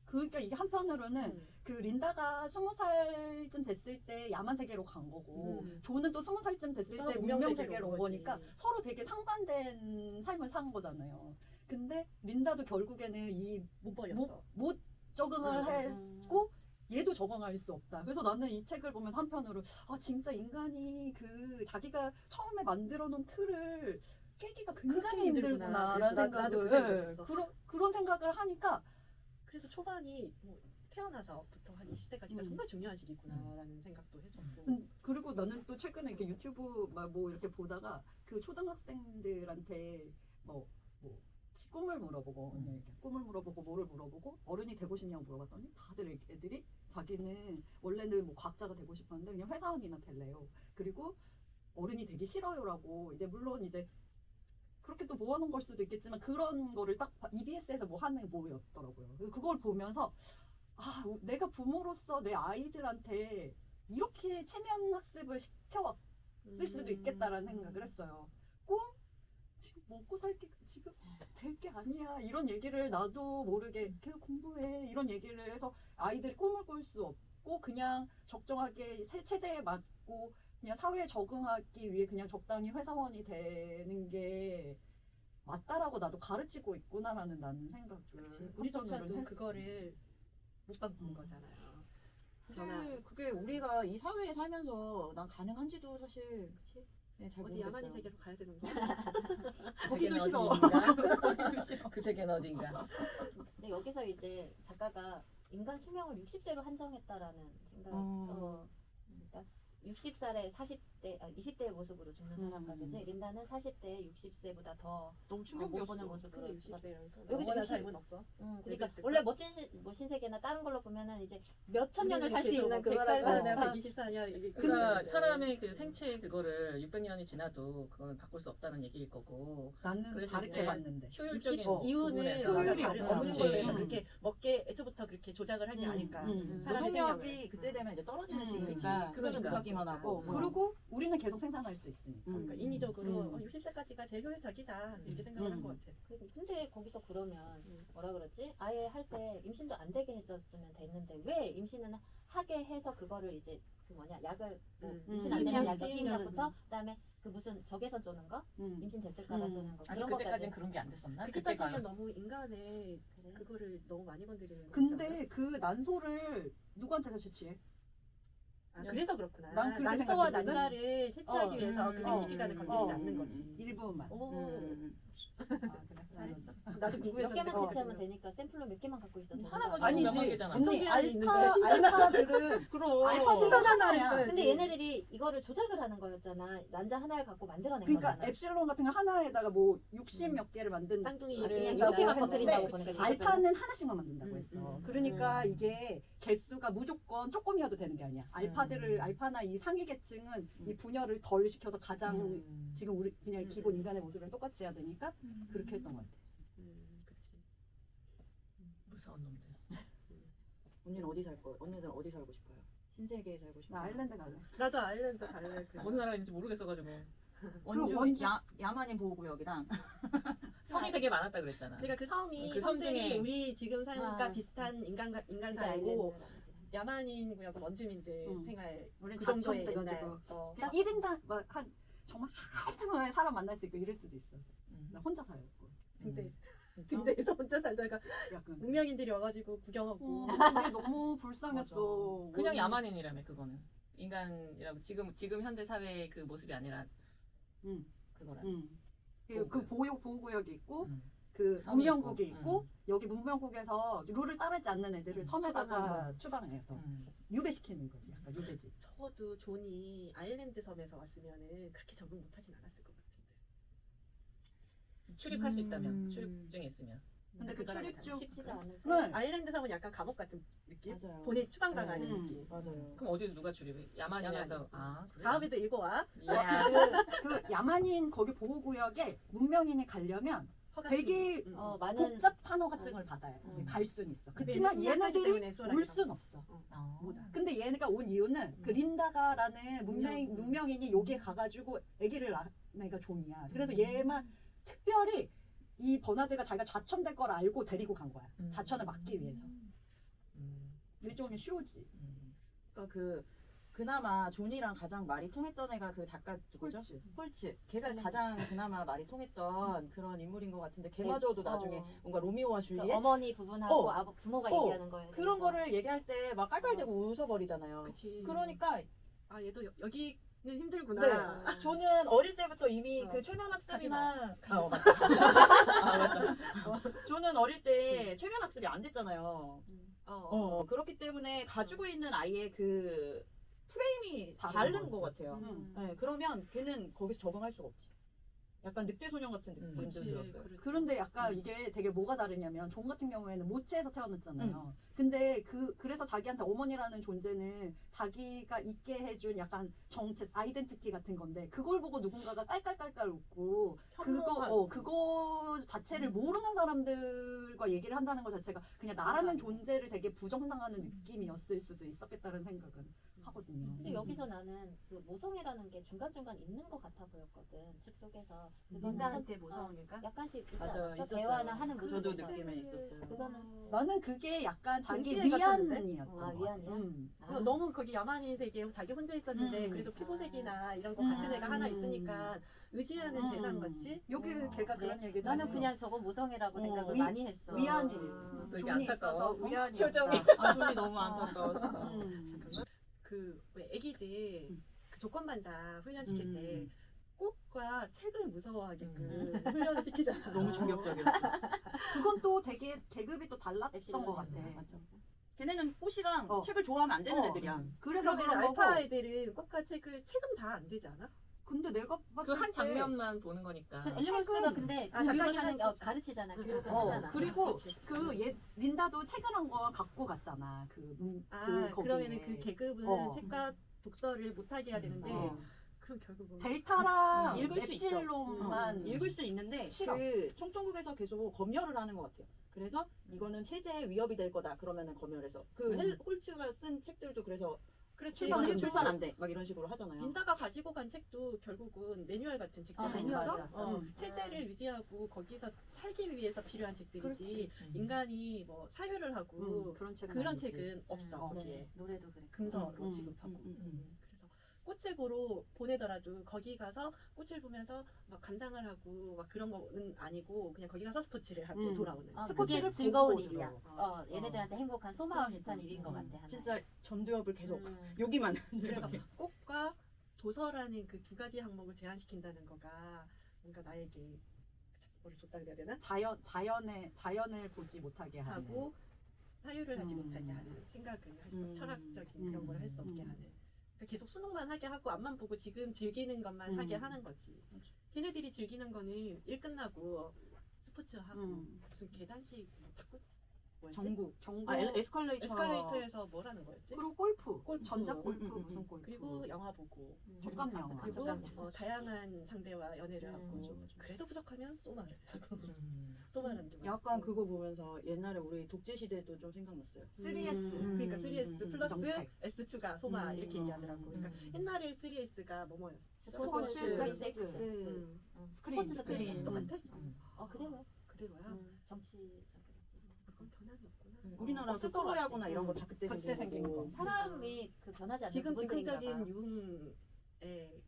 그러니까 이게 한편으로는 그 린다가 20살쯤 됐을 때 야만 세계로 간 거고 존은 또 20살쯤 됐을 서로 때 문명 문명 세계로 세계로 온 온 거지. 거니까 서로 되게 상반된 삶을 산 거잖아요. 근데 린다도 결국에는 못 버렸어. 못 적응을 음, 했고 얘도 적응할 수 없다. 그래서 나는 이 책을 보면 한편으로 아 진짜 인간이 그 자기가 처음에 만들어 놓은 틀을 깨기가 굉장히 그렇게 힘들구나. 힘들구나라는 그래서 나도 그 생각을 생각을 했어. 그런 생각을 하니까 그래서 초반이 뭐 태어나서부터 한 20대까지가 정말 중요한 시기구나라는 생각도 했었고. 그리고 나는 또 최근에 이렇게 유튜브 막 뭐 이렇게 보다가 그 초등학생들한테 뭐 꿈을 물어보고 이렇게 꿈을 물어보고 뭐를 물어보고 어른이 되고 싶냐고 물어봤더니 다들 애들이 자기는 원래는 뭐 과학자가 되고 싶었는데 그냥 회사원이나 될래요. 그리고 어른이 되기 싫어요라고 이제 물론 이제 그렇게 또 모아놓은 걸 수도 있겠지만 그런 거를 딱 EBS에서 뭐 하는 뭐였더라고요. 그래서 그걸 보면서 아 내가 부모로서 내 아이들한테 이렇게 체면 학습을 시켜왔을 수도 있겠다라는 생각을 했어요. 꿈? 지금 먹고 살게 지금 될 게 아니야 이런 얘기를 나도 모르게 계속 공부해 이런 얘기를 해서 아이들이 꿈을 꿀 수 없고 그냥 적정하게 새 체제에 맞고 그냥 사회에 적응하기 위해 그냥 적당히 회사원이 되는 게 맞다라고 나도 가르치고 있구나라는 나는 생각을 우리조차도 그거를 못 바꾼 거잖아요. 그게 우리가 이 사회에 살면서 난 가능한지도 사실 네, 잘 어디 모르겠어요. 야만인 세계로 가야 되는 거? 거기도 싫어. 그 세계는 어딘가. 근데 여기서 이제 작가가 인간 수명을 60세로 한정했다라는 생각. 그러니까 60살에 20대의 모습으로 죽는 사람과 그지? 린다는 40대에 60세보다 더 너무 못 충격이었어. 보는 모습으로. 근데 60세라니까 여기서 영원한 60 삶은 없죠. 그러니까 그랬을까? 원래 멋진 신세계나 다른 걸로 보면은 이제 몇천 년을 살 수 있는 100살 그거라고. 사냐 120사냐 이게 그러니까 사람의 그 생체 그거를 600년이 지나도 그거는 바꿀 수 없다는 얘기일 거고 나는 그래서 다르게 이제 봤는데 효율적인 이유는 부분에서 효율이 다른 없구나. 없는 걸로 해서 그치. 그렇게 먹게 애초부터 그렇게 조작을 한 게 아닐까. 사람의 노동력이 생명을. 그때 되면 이제 떨어지는 그치. 시기니까 그거는 그러니까. 못하기만 하고 그리고 우리는 계속 생산할 수 있으니까 그러니까 인위적으로 음. 60세까지가 제일 효율적이다 이렇게 생각을 한 것 같아. 근데 거기서 그러면 뭐라 그러지? 아예 할 때 임신도 안 되게 했었으면 됐는데 왜 임신은 하게 해서 그거를 이제 그 뭐냐 약을 뭐 임신 안 되는 약이 피임약부터 그다음에 그 무슨 적외선 쏘는 거 임신 됐을까봐 쏘는 거 아직 그런 그때까지는 것까지. 그런 게 안 됐었나? 그때까지는 너무 인간의 그래? 그거를 너무 많이 건드리는 거. 근데 그 난소를 누구한테서 채취해? 그래서 그렇구나. 난 그렇게 난소와 생각했거든. 난자를 채취하기 위해서 그 생식 기관을 건드리지 어. 않는 거지. 일부만 잘했어. 나도 몇 궁금해서 개만 그랬거든. 채취하면 되니까 샘플로 몇 개만 갖고 있어도 되는 거 하나만 아니야? 몇만 아니지 개잖아. 언니 전기알이 있는데 알파들은 그럼 알파 신선 하나야. 있어야지. 근데 얘네들이 이거를 조작을 하는 거였잖아. 난자 하나를 갖고 만들어낸 그러니까 거잖아. 엡실론 같은 거 하나에다가 뭐 60 몇 개를 만든 쌍둥이를 그냥 그냥 이렇게만 했는데 버텨린다고 보니까 알파는 하나씩만 만든다고 했어. 음. 그러니까 이게 개수가 무조건 조금이어도 되는 게 아니야. 알파나 이 상위 계층은 이 분열을 덜 시켜서 가장 지금 우리 그냥 기본 인간의 모습이랑 똑같이 해야 되니까 그렇게 했던 것 같아. 그치. 무서운 놈들. 언니는 어디 살 거예요? 언니들 어디 살고 싶어요? 신세계에 살고 싶어요? 나 아일랜드 갈래. 나도 아일랜드 갈래. 어느 나라인지 모르겠어가지고 원주 야만인 보호구역이랑 섬이 되게 많았다 그랬잖아. 그러니까 그 섬이 그섬 섬들이 중에 우리 지금 삶과 아. 비슷한 인간들이고 아일랜드. 야만인 구역 원주민들 생활 우린 그 정도의 자청 옛날 돼가지고 딱 1인당 한 정말 한참을 사람 만날 수 있고 이럴 수도 있어. 나 혼자 살고 등대에서 혼자 살다가 약간 문명인들이 와가지고 구경하고 그게 너무 불쌍했어. 그냥 야만인이라며 그거는 인간이라고 지금 현대 사회의 그 모습이 아니라 응. 그거라. 그 보호구역이 있고 그 섬이 문명국이 있고. 있고 여기 문명국에서 룰을 따르지 않는 애들을 섬에다가 추방하는 추방해서 유배시키는 거지. 약간 유배지. 적어도 존이 아일랜드 섬에서 왔으면은 그렇게 적응 못하진 않았을 것 같은데. 출입할 수 있다면 출입증이 있으면. 근데 그 그거랑 출입증 쉽지가 않을 을 아일랜드 섬은 약간 감옥 같은 느낌? 맞아요. 본인 추방당하는 네. 느낌. 맞아요. 그럼 어디서 누가 출입해? 야만인에서. 야만인. 아 그래? 다음에도 읽어와. 야. 그 야만인 거기 보호구역에 문명인이 가려면 허가증. 되게 많은 복잡한 허가증을 받아야지 갈 수는 있어. 그렇지만 얘네들이 올 순 없어. 어. 근데 얘네가 온 이유는 그 린다가라는 문명인이 여기에 가가지고 아기를 낳은 애가 존이야. 그래서 얘만 특별히 이 버나드가 자기가 좌천될 걸 알고 데리고 간 거야. 좌천을 막기 위해서. 일종의 쇼지. 그러니까 그나마 존이랑 가장 말이 통했던 애가 그 작가 누구죠? 홀츠. 걔가 가장 그나마 말이 통했던 그런 인물인 것 같은데 걔마저도 나중에 뭔가 로미오와 그 줄리엣 어머니 부분하고 어. 부모가 어. 얘기하는 거예요. 그런 거를 얘기할 때 막 깔깔대고 웃어버리잖아요. 그치. 그러니까 아 얘도 여기는 힘들구나. 네. 저는 어릴 때부터 이미 어. 그 최면 학습이나 가지 맞다. 맞다. 저는 어릴 때 최면 학습이 안 됐잖아요. 그렇기 때문에 가지고 있는 아이의 그 프레임이 다른 다른 것 거지. 같아요. 음. 네, 그러면 걔는 거기서 적응할 수가 없지. 약간 늑대 소년 같은 느낌이 그치. 들었어요. 그런데 약간 이게 되게 뭐가 다르냐면 존 같은 경우에는 모체에서 태어났잖아요. 근데 그래서 자기한테 어머니라는 존재는 자기가 있게 해준 약간 정체 아이덴티티 같은 건데 그걸 보고 누군가가 깔깔깔깔 웃고 그거 자체를 모르는 사람들과 얘기를 한다는 것 자체가 그냥 나라는 존재를 되게 부정당하는 느낌이었을 수도 있었겠다는 생각은 하거든요. 근데 여기서 나는 그 모성애라는 게 중간중간 있는 것 같아 보였거든. 책 속에서. 그거는 린다한테 전- 모성애가? 약간씩 있지 맞아요, 않았어? 있었어요. 대화나 하는 저도 모습에서. 느낌에 있었어요. 그거는 나는 그게 약간 자기 동지애 같았는데? 위안이었던 것 같아. 위안이야? 그 너무 거기 야만인 세계에 자기 혼자 있었는데 그래도 피부색이나 이런 거 같은 애가 하나 있으니까 의지하는 대상 같이. 여기 걔가 그래? 그런 얘기도 나는 했어. 그냥 저거 모성애라고 생각을 위- 많이 했어. 위안이 되게 존이 안타까워. 있어서 위안이 표정이. 아, 존이 너무 안타까웠어. 잠깐만. 그 애기들 그 조건반사 훈련시킬 때 꽃과 책을 무서워하게끔 훈련을 시키잖아. 너무 충격적이었어. 그건 또 되게 계급이 또 달랐던 앱실론이. 것 같아. 맞아. 걔네는 꽃이랑 어. 책을 좋아하면 안 되는 어. 애들이야. 그래서 그러면 그런 거고. 알파 애들은 꽃과 책은 다 안 되지 않아? 근데 내가 그 봤을 한 때 장면만 보는 거니까. 그 엘리먼스가 근데 아, 교육을 작가긴 하는 하지. 가르치잖아. 교육을 어, 하잖아. 그리고 그치. 린다도 책을 한 거 갖고 갔잖아. 거기에. 그러면은 그 계급은 어. 책과 독서를 못하게 해야 되는데 어. 그럼 결국은 델타랑 읽을 수 있어. 엡실론만 읽을 수 있는데 싫어. 그 총통국에서 계속 검열을 하는 것 같아요. 그래서 이거는 체제에 위협이 될 거다. 그러면은 검열해서 그 홀츠가 쓴 책들도 그래서 그렇지. 이거는 그리고 출판 안 돼. 막 이런 식으로 하잖아요. 린다가 가지고 간 책도 결국은 매뉴얼 같은 책들이 매뉴얼 있어. 맞아. 체제를 유지하고 거기서 살기 위해서 필요한 책들이지. 그렇지. 인간이 뭐 사유를 하고 그런 책은 그런 아니지. 책은 없어. 거기에. 노래도 그래. 금서로 음, 지급하고. 음. 그래서 꽃을 보러 보내더라도 거기 가서 꽃을 보면서 막 감상을 하고 막 그런 거는 아니고 그냥 거기 가서 스포츠를 하고 돌아오는. 그게 스포츠를 즐거운 보고 일이야. 들어. 얘네들한테 행복한 소마와 비슷한 일인 것 같아. 하나의. 진짜 전두엽을 계속 음. 여기만 그래서 이렇게. 꽃과 도서라는 그 두 가지 항목을 제한시킨다는 거가 뭔가 나에게 뭐를 줬다 그래야 되나? 자연을 보지 못하게 하는. 하고 사유를 하지 음. 못하게 하는 생각을 할 수, 철학적인 그런 걸 할 수 없게 하는. 그러니까 계속 수능만 하게 하고 앞만 보고 지금 즐기는 것만 하게 하는 거지. 걔네들이 즐기는 거는 일 끝나고 스포츠 하고 무슨 계단식 탁구 뭐였지? 전국. 정보 에스컬레이터. 에스컬레이터에서 뭘 하는 거였지? 그리고 골프, 골프. 전자 골프 음. 무슨 골프. 그리고 영화 보고 족감 영화. 그리고 족감. 다양한 상대와 연애를 하고 맞아. 그래도 부족하면 소마를 하고 소마라는 게 약간 많고. 그거 보면서 옛날에 우리 독재 시대도 좀 생각났어요. 3S. 그러니까 3S 플러스 정책. S 추가 소마 이렇게 얘기하더라고. 그러니까 옛날에 3S가 뭐였어? 스포츠, 스포츠, 섹스, 스크린. 스포츠 스크린. 똑같아? 그대로. 그대로야. 정치적으로 그건 변함이 없구나. 우리나라 없을 것 스토리하거나 이런 거 다 그때 그때 생긴 거. 사람이 그 변하지 않는 지금 부분들인가 즉흥적인 봐. 유흥에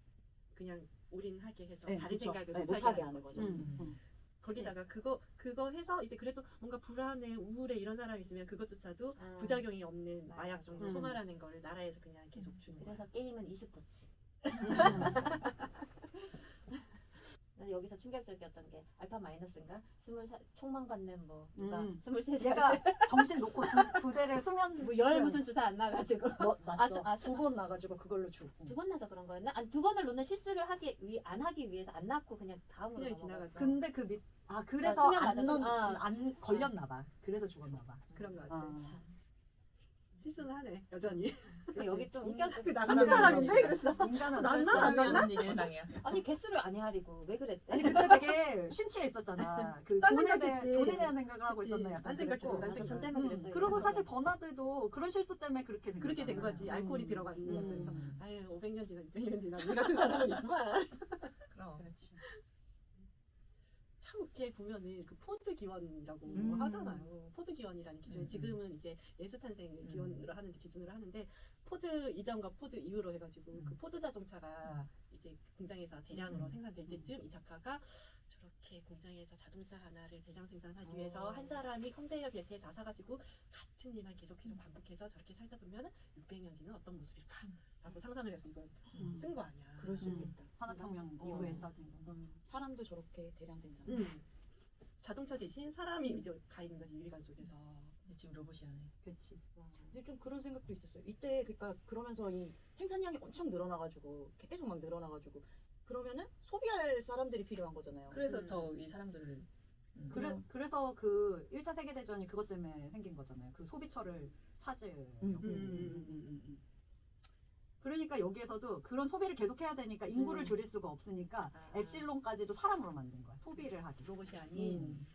그냥 올인하게 해서 네, 다른 그쵸. 생각을 네, 못하게 하는 하는 거죠. 거지. 거기다가 그거 해서 이제 그래도 뭔가 불안해 우울해 이런 사람이 있으면 그것조차도 부작용이 없는 마약 정도 소마라는 걸 나라에서 그냥 계속 주는 거야. 그래서 게임은 e스포츠. 난 여기서 충격적이었던 게 알파 마이너스인가? 총망 받는 뭐 누가 음. 23살 얘가 정신 놓고 두 대를 수면 뭐열 무슨 주사 안 나가지고 났어. 두 번 나가지고 그걸로 죽고. 두 번 나서 그런 거였나? 아니 두 번을 놓는 실수를 안 하기 위해서 안 낳고 그냥 다음으로 그냥 넘어갔어. 지나갔어. 근데 그래서 수면 맞아서. 안 걸렸나 봐. 그래서 죽었나 봐. 그런 거 같아. 참. 실수는 하네 여전히. 근데 여기 좀 웃겼어. 그 나쁜 사람인데 그랬어. 인간은 난 어쩔 수 나, 없는 난 나? 일이야. 당해요. 아니 개수를 안 헤아리고 왜 그랬대? 아니 그때 되게 심취해 있었잖아. 그 딴 돈에 생각했지. 대한 생각을 하고 그치. 있었나 약간 딴 생각했어, 그랬고. 딴 맞아, 전 생각. 때문에 그랬어요. 그리고 그래서. 사실 버나드도 그런 실수 때문에 그렇게 된 그렇게 된 거잖아. 거지. 알코올이 들어간 거죠. 그래서 음. 아유 500년 지나 600년 지나 우리 같은 사람은 있구만. 그럼. 그렇지. 참 이렇게 보면은 그 포드 기원이라고 음. 하잖아요. 포드 기원이라는 기준이 지금은 이제 예수탄생을 기원으로 하는데 기준으로 하는데 포드 이전과 포드 이후로 해가지고 그 포드 자동차가 이제 공장에서 대량으로 생산될 때쯤 이 작가가 저렇게 공장에서 자동차 하나를 대량 생산하기 위해서 한 사람이 컨베이어 벨트에 다 사가지고 같은 일만 계속 반복해서 저렇게 살다 보면 600년 뒤는 어떤 모습일까? 라고 상상을 해서 이걸 쓴 거 아니야. 그럴 수 있겠다. 산업혁명 이후에 써진 거. 사람도 저렇게 대량 생산. 자동차 대신 사람이 이제 가 있는 거지 유리관 속에서. 근데 지금 로봇이 하네. 그렇지. 근데 좀 그런 생각도 있었어요. 이때 그러니까 그러면서 이 생산량이 엄청 늘어나가지고 계속 막 늘어나가지고 그러면은 소비할 사람들이 필요한 거잖아요. 그래서 더 이 사람들을 그래서 그 1차 세계대전이 그것 때문에 생긴 거잖아요. 그 소비처를 찾으려고. 그러니까 여기에서도 그런 소비를 계속해야 되니까 인구를 줄일 수가 없으니까 엡실론까지도 사람으로 만든 거야. 소비를 하기. 로봇이 아닌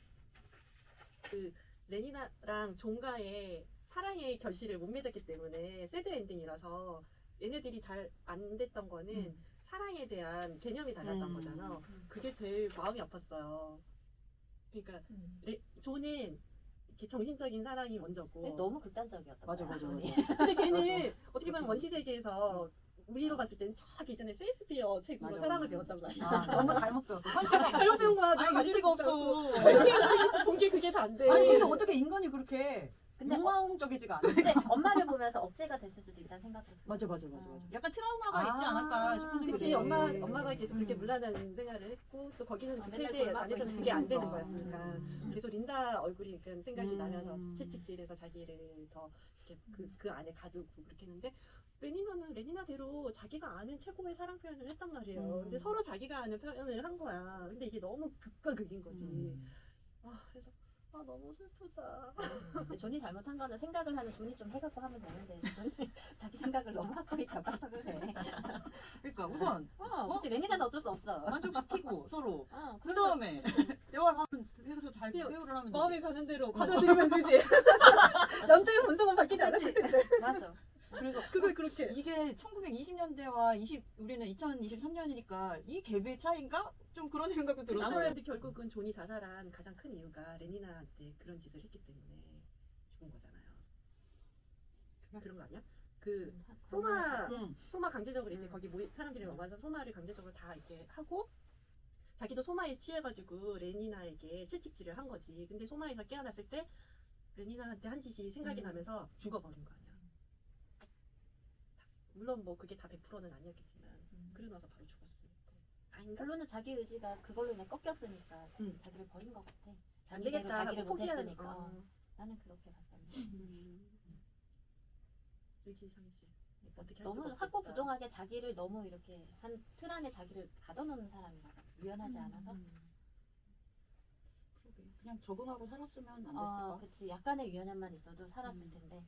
그 레니나랑 종가의 사랑의 결실을 못 맺었기 때문에 새드 엔딩이라서 얘네들이 잘 안 됐던 거는 사랑에 대한 개념이 달랐던 거잖아. 그게 제일 마음이 아팠어요. 그러니까 존은 이렇게 정신적인 사랑이 먼저고. 근데 너무 극단적이었다. 맞아. 근데 걔는 어떻게 보면 원시 세계에서 우리로 봤을 때는 저기 전에 세익스피어 책으로 맞아. 사랑을 배웠단 말이야. 아, 너무 잘못 배웠어. 현실에 잘못 배운 거야. 아니 가치가 없어. 본게 그게 다 안 돼. 아니 근데 어떻게 인간이 그렇게 근데 욕망적이지가 않아? 근데 엄마를 보면서 억제가 됐을 수도 있다는 생각도 들어요. 맞아. 약간 트라우마가 있지 아, 않을까 싶은데. 그치 그래. 엄마가 계속 그렇게 물란한 생활을 했고 또 거기는 그 맨날 체제 돌봐고 안에서는 그게 안 되는 있으니까. 거였으니까 계속 린다 얼굴이 그런 생각이 나면서 음. 채찍질해서 자기를 더 이렇게 그 안에 가두고 그렇게 했는데 레니나는 레니나대로 자기가 아는 최고의 사랑 표현을 했단 말이에요. 근데 서로 자기가 아는 표현을 한 거야. 근데 이게 너무 극과 극인 거지. 그래서 너무 슬프다. 근데 존이 잘못한 거는 생각을 하는 존이 좀 해갖고 하면 되는데 존이 자기 생각을 너무 확고히 잡아서 그래. 그러니까 우선 그치 레니나는 어쩔 수 없어. 만족시키고 서로. 그 그래서 다음에 대화를 하면 해서 잘 그냥 배우를 하면 마음이 되지. 가는 대로 받아들이면 되지. 남자의 본성은 바뀌지 않았을 텐데. 맞아. 그래서 그걸 그렇게. 이게 1920년대와 우리는 2023년이니까 이 갭의 차이인가? 좀 그런 생각도 들었어요. 아무래도 결국은 존이 자살한 가장 큰 이유가 레니나한테 그런 짓을 했기 때문에 죽은 거잖아요. 그런 거 아니야? 그 소마 강제적으로 이제 거기 사람들이 와서 소마를 강제적으로 다 이렇게 하고 자기도 소마에 취해가지고 레니나에게 채찍질을 한 거지. 근데 소마에서 깨어났을 때 레니나한테 한 짓이 생각이 나면서 죽어버린 거 아니야. 물론 뭐 그게 다 100%는 아니었겠지만 그러고 나서 바로 죽었으니까. 아닌가? 결론은 자기 의지가 그걸로 인해 꺾였으니까 응. 자기를 버린 것 같아. 안 자기대로 되겠다 자기를 하고 포기한. 못했으니까. 나는 그렇게 봤었는데. 의지상실. 어떻게 할 너무 수가 확고부동하게 자기를 너무 이렇게 한 틀 안에 자기를 가둬놓는 사람이라서 유연하지 않아서. 그냥 적응하고 살았으면 안 됐을까? 그치. 약간의 유연함만 있어도 살았을 텐데.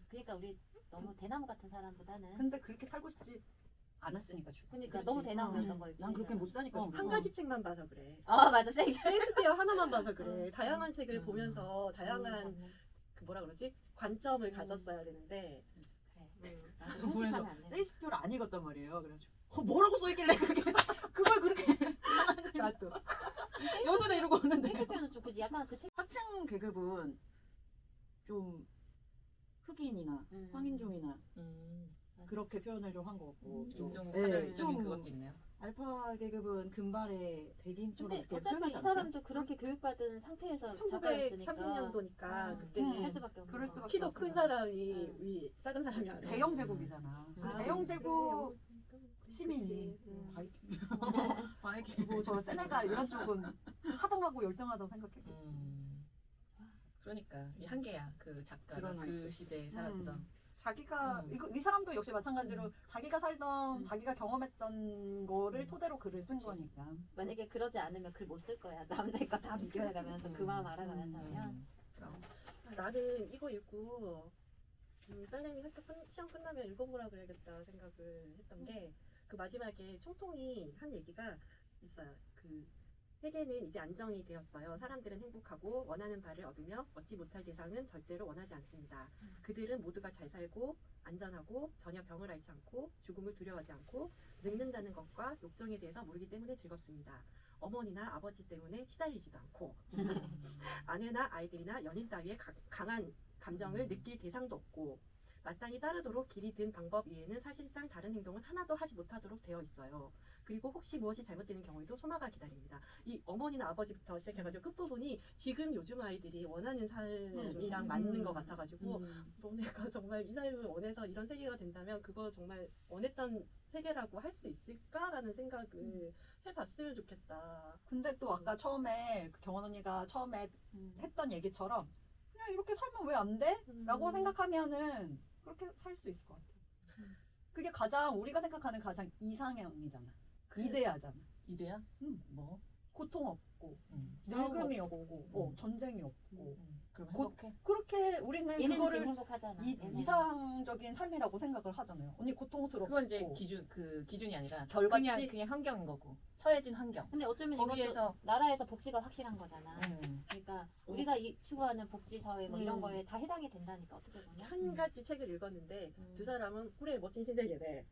그러니까 우리 너무 대나무 같은 사람보다는. 근데 그렇게 살고 싶지 않았으니까 죽어. 그러니까 그치. 너무 대나무였던 거 있지. 난 그렇게 못 사니까 한 가지 책만 봐서 그래. 맞아. 셰익스피어 하나만 봐서 그래. 다양한 책을 보면서 다양한 맞네. 그 뭐라 그러지? 관점을 가졌어야 되는데. 그래. 맞아. 그거 보면서 편식하면 안 돼. 세이스표를 안 읽었단 말이에요. 그래가지고 뭐라고 써있길래 그걸 그렇게 나도. 여전히 이러고 오는데 셰익스피어는 좀 그지. 약간 그 책. 하층 계급은 좀 흑인이나 황인종이나 그렇게 표현을 좀 한 것 같고 또 인종 네, 차별적인 좀 그것도 있네요. 알파 계급은 금발의 백인처럼 근데 이렇게 어차피 이 표현하지 않았어요? 사람도 그렇게 교육받은 상태에서 작가였으니까 1930년도니까 그때는 할 수밖에 없는 그럴 거. 수밖에 키도 큰 사람이 위 작은 사람이 아니야. 대영 제국이잖아. 아, 대영 제국 시민이 그치. 바이킹 바이킹. 뭐 저 세네갈 이런 쪽은 하등하고 열등하다고 생각했겠지. 그러니까 이 한계야 그 작가가 드러나 그 있어. 시대에 살았던. 자기가 음. 이거 이 사람도 역시 마찬가지로 자기가 살던 자기가 경험했던 거를 토대로 글을 쓴 그치. 거니까. 만약에 그러지 않으면 글 못 쓸 거야. 남의 거 다 비교해가면서 그 마음 알아가면서 하면. 그럼. 나는 이거 읽고 딸내미 학교 시험 끝나면 읽어보라 그래야겠다 생각을 했던 게 그 마지막에 총통이 한 얘기가 있어요. 그 세계는 이제 안정이 되었어요. 사람들은 행복하고 원하는 바를 얻으며 얻지 못할 대상은 절대로 원하지 않습니다. 그들은 모두가 잘 살고 안전하고 전혀 병을 앓지 않고 죽음을 두려워하지 않고 늙는다는 것과 욕정에 대해서 모르기 때문에 즐겁습니다. 어머니나 아버지 때문에 시달리지도 않고 아내나 아이들이나 연인 따위의 강한 감정을 느낄 대상도 없고 마땅히 따르도록 길이 든 방법 외에는 사실상 다른 행동은 하나도 하지 못하도록 되어 있어요. 그리고 혹시 무엇이 잘못되는 경우에도 소마가 기다립니다. 이 어머니나 아버지부터 시작해가지고 끝부분이 지금 요즘 아이들이 원하는 삶이랑 맞는 것 같아가지고 너네가 정말 이 삶을 원해서 이런 세계가 된다면 그거 정말 원했던 세계라고 할 수 있을까라는 생각을 해봤으면 좋겠다. 근데 또 아까 처음에 그 경원 언니가 처음에 했던 얘기처럼 그냥 이렇게 살면 왜 안 돼? 라고 생각하면은 그렇게 살 수 있을 것 같아. 그게 가장 우리가 생각하는 가장 이상형이잖아. 이데아잖아. 이데야? 음. 뭐? 고통 없고 싸움 늙음이 없고 전쟁이 없고 그럼 곧- 행복해? 그렇게 우리는 얘네는 지금 그거를 행복하잖아. 얘네는. 이상적인 삶이라고 생각을 하잖아요. 언니 고통스럽고 그건 이제 기준이 아니라 결과치? 그냥 환경인 거고 처해진 환경. 근데 어쩌면 이것도 거기에서 나라에서 복지가 확실한 거잖아. 음. 그러니까 우리가 추구하는 복지 사회 뭐 이런 음. 거에 다 해당이 된다니까 어떻게 보면. 한 가지 책을 읽었는데 음. 두 사람은 그래 멋진 신세계네.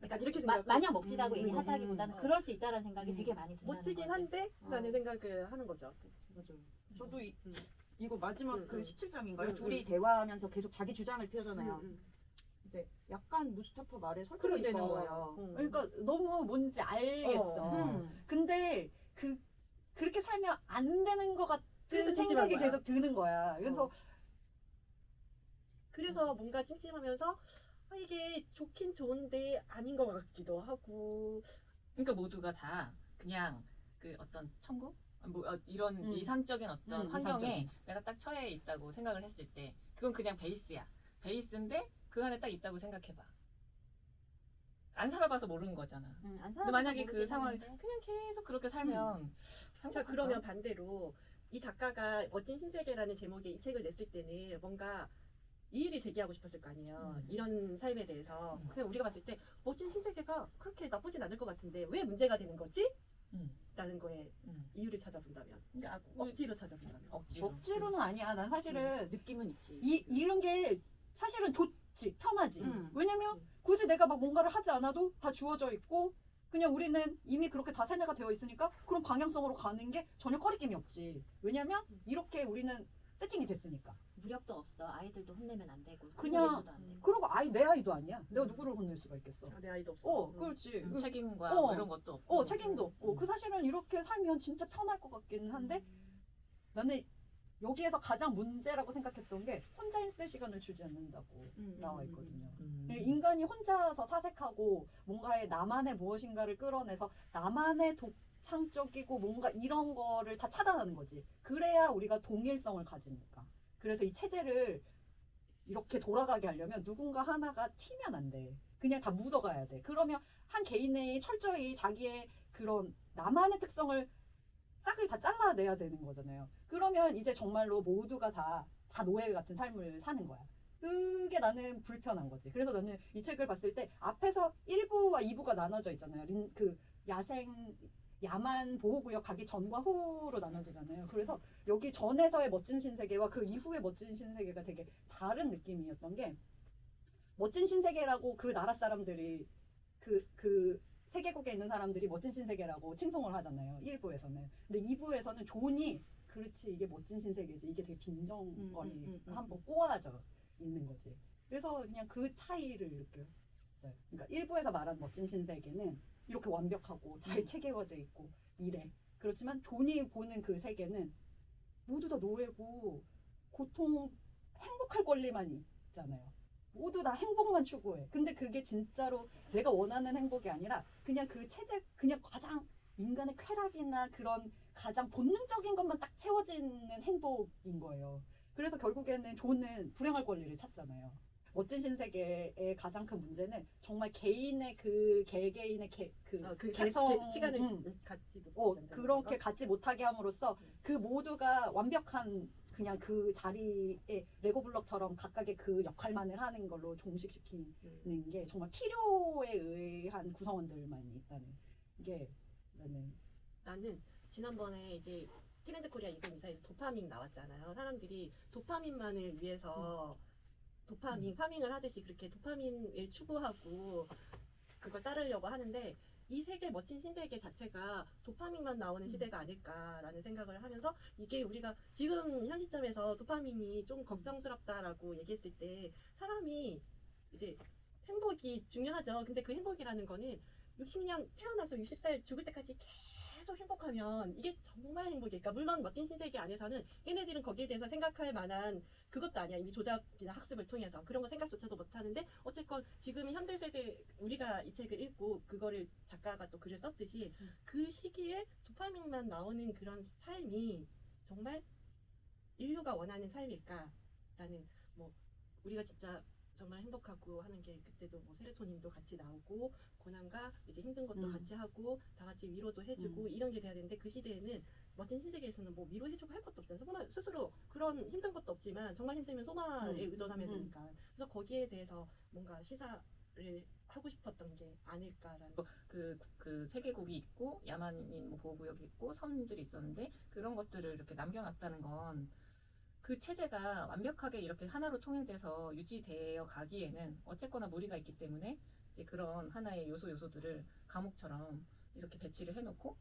약간 이렇게 마, 생각. 마냥 멋지다고 얘기하다기보다는 어. 그럴 수 있다는 생각이 되게 많이 든다는 멋지긴 거지. 한데 어. 라는 생각을 하는 거죠. 맞아요. 저도 음. 이거 마지막 음, 그 음. 17장인가요? 음, 둘이 음. 대화하면서 계속 자기 주장을 펴잖아요. 음. 근데 약간 무스타파 말에 설득이 되는 거예요. 그러니까 너무 뭔지 알겠어. 근데 그렇게 살면 안 되는 것 같은 그래서 생각이 찜찜한 거야. 계속 드는 거야. 그래서 그래서 뭔가 찜찜하면서 이게 좋긴 좋은데 아닌 것 같기도 하고. 그러니까 모두가 다 그냥 그 어떤 천국? 이런 이상적인 어떤 환경에 내가 딱 처해 있다고 생각을 했을 때 그건 그냥 베이스야. 베이스인데 그 안에 딱 있다고 생각해봐. 안 살아봐서 모르는 거잖아. 안 근데 살아봐서 만약에 그 모르긴 상황이 하는데. 그냥 계속 그렇게 살면 자 행복할까? 그러면 반대로 이 작가가 멋진 신세계라는 제목의 이 책을 냈을 때는 뭔가 이의를 제기하고 싶었을 거 아니에요. 이런 삶에 대해서. 그냥 우리가 봤을 때 멋진 신세계가 그렇게 나쁘진 않을 것 같은데 왜 문제가 되는 거지? 음. 라는 거에 음. 이유를 찾아본다면. 그러니까 억지로 찾아본다면. 억지로는 아니야. 난 사실은 느낌은 있지. 이런 게 사실은 좋지, 편하지. 음. 왜냐면 굳이 내가 막 뭔가를 하지 않아도 다 주어져 있고 그냥 우리는 이미 그렇게 다 세뇌가 되어 있으니까 그런 방향성으로 가는 게 전혀 꺼리낌이 없지. 왜냐면 이렇게 우리는 세팅이 됐으니까. 무력도 없어. 아이들도 혼내면 안 되고. 그냥 혼내줘도 안 되고. 그리고 내 아이도 아니야. 내가 누구를 혼낼 수가 있겠어. 내 아이도 없어. 그렇지. 책임과 어. 뭐 이런 것도 없고. 책임도 없고. 그 사실은 이렇게 살면 진짜 편할 것 같기는 한데 나는 여기에서 가장 문제라고 생각했던 게 혼자 있을 시간을 주지 않는다고 나와 있거든요. 인간이 혼자서 사색하고 뭔가의 나만의 무엇인가를 끌어내서 나만의 독창적이고 뭔가 이런 거를 다 차단하는 거지. 그래야 우리가 동일성을 가지니까. 그래서 이 체제를 이렇게 돌아가게 하려면 누군가 하나가 튀면 안 돼. 그냥 다 묻어가야 돼. 그러면 한 개인의 철저히 자기의 그런 나만의 특성을 싹을 다 잘라내야 되는 거잖아요. 그러면 이제 정말로 모두가 다 노예 같은 삶을 사는 거야. 그게 나는 불편한 거지. 그래서 나는 이 책을 봤을 때 앞에서 1부와 2부가 나눠져 있잖아요. 야만 보호구역 가기 전과 후로 나눠지잖아요. 그래서 여기 전에서의 멋진 신세계와 그 이후의 멋진 신세계가 되게 다른 느낌이었던 게 멋진 신세계라고 그 나라 사람들이 그 세계국에 있는 사람들이 멋진 신세계라고 칭송을 하잖아요. 1부에서는. 근데 2부에서는 존이 그렇지 이게 멋진 신세계지. 이게 되게 빈정거리 한번 꼬아져 있는 거지. 그래서 그냥 그 차이를 느꼈어요. 그러니까 1부에서 말한 멋진 신세계는 이렇게 완벽하고 잘 체계화돼 있고 이래. 그렇지만 존이 보는 그 세계는 모두 다 노예고 행복할 권리만 있잖아요. 모두 다 행복만 추구해. 근데 그게 진짜로 내가 원하는 행복이 아니라 그냥 그 체질, 그냥 가장 인간의 쾌락이나 그런 가장 본능적인 것만 딱 채워지는 행복인 거예요. 그래서 결국에는 조는 불행할 권리를 찾잖아요. 멋진 신세계의 가장 큰 문제는 정말 개인의 그 개개인의 그 개성 시간을 갖지 그렇게 갖지 못하게 함으로써 그 모두가 완벽한 그냥 그 자리에 레고 블록처럼 각각의 그 역할만을 하는 걸로 종식시키는 게 정말 필요에 의한 구성원들만 있다는 게 나는 지난번에 이제 트렌드 코리아 2024에서 도파민 나왔잖아요. 사람들이 도파민만을 위해서 도파민 파밍을 하듯이 그렇게 도파민을 추구하고 그걸 따르려고 하는데 이 세계 멋진 신세계 자체가 도파민만 나오는 시대가 아닐까라는 생각을 하면서 이게 우리가 지금 현 시점에서 도파민이 좀 걱정스럽다라고 얘기했을 때 사람이 이제 행복이 중요하죠. 근데 그 행복이라는 거는 60년 태어나서 60살 죽을 때까지 계속 행복하면 이게 정말 행복일까? 물론 멋진 신세계 안에서는 얘네들은 거기에 대해서 생각할 만한 그것도 아니야. 이미 조작이나 학습을 통해서 그런 거 생각조차도 못 하는데 어쨌건 지금 현대 세대 우리가 이 책을 읽고 그거를 작가가 또 글을 썼듯이 그 시기에 도파민만 나오는 그런 삶이 정말 인류가 원하는 삶일까라는 뭐 우리가 진짜 정말 행복하고 하는 게 그때도 뭐 세로토닌도 같이 나오고 고난과 이제 힘든 것도 같이 하고 다 같이 위로도 해주고 이런 게 돼야 되는데 그 시대에는 멋진 신세계에서는 뭐 위로해주고 할 것도 없잖아요. 소마 스스로 그런 힘든 것도 없지만 정말 힘들면 소마에 의존하면 되니까 그래서 거기에 대해서 뭔가 시사를 하고 싶었던 게 아닐까라는 그 세계국이 있고 야만인 뭐 보호구역이 있고 섬들이 있었는데 그런 것들을 이렇게 남겨놨다는 건 그 체제가 완벽하게 이렇게 하나로 통일돼서 유지되어 가기에는 어쨌거나 무리가 있기 때문에 이제 그런 하나의 요소들을 감옥처럼 이렇게 배치를 해놓고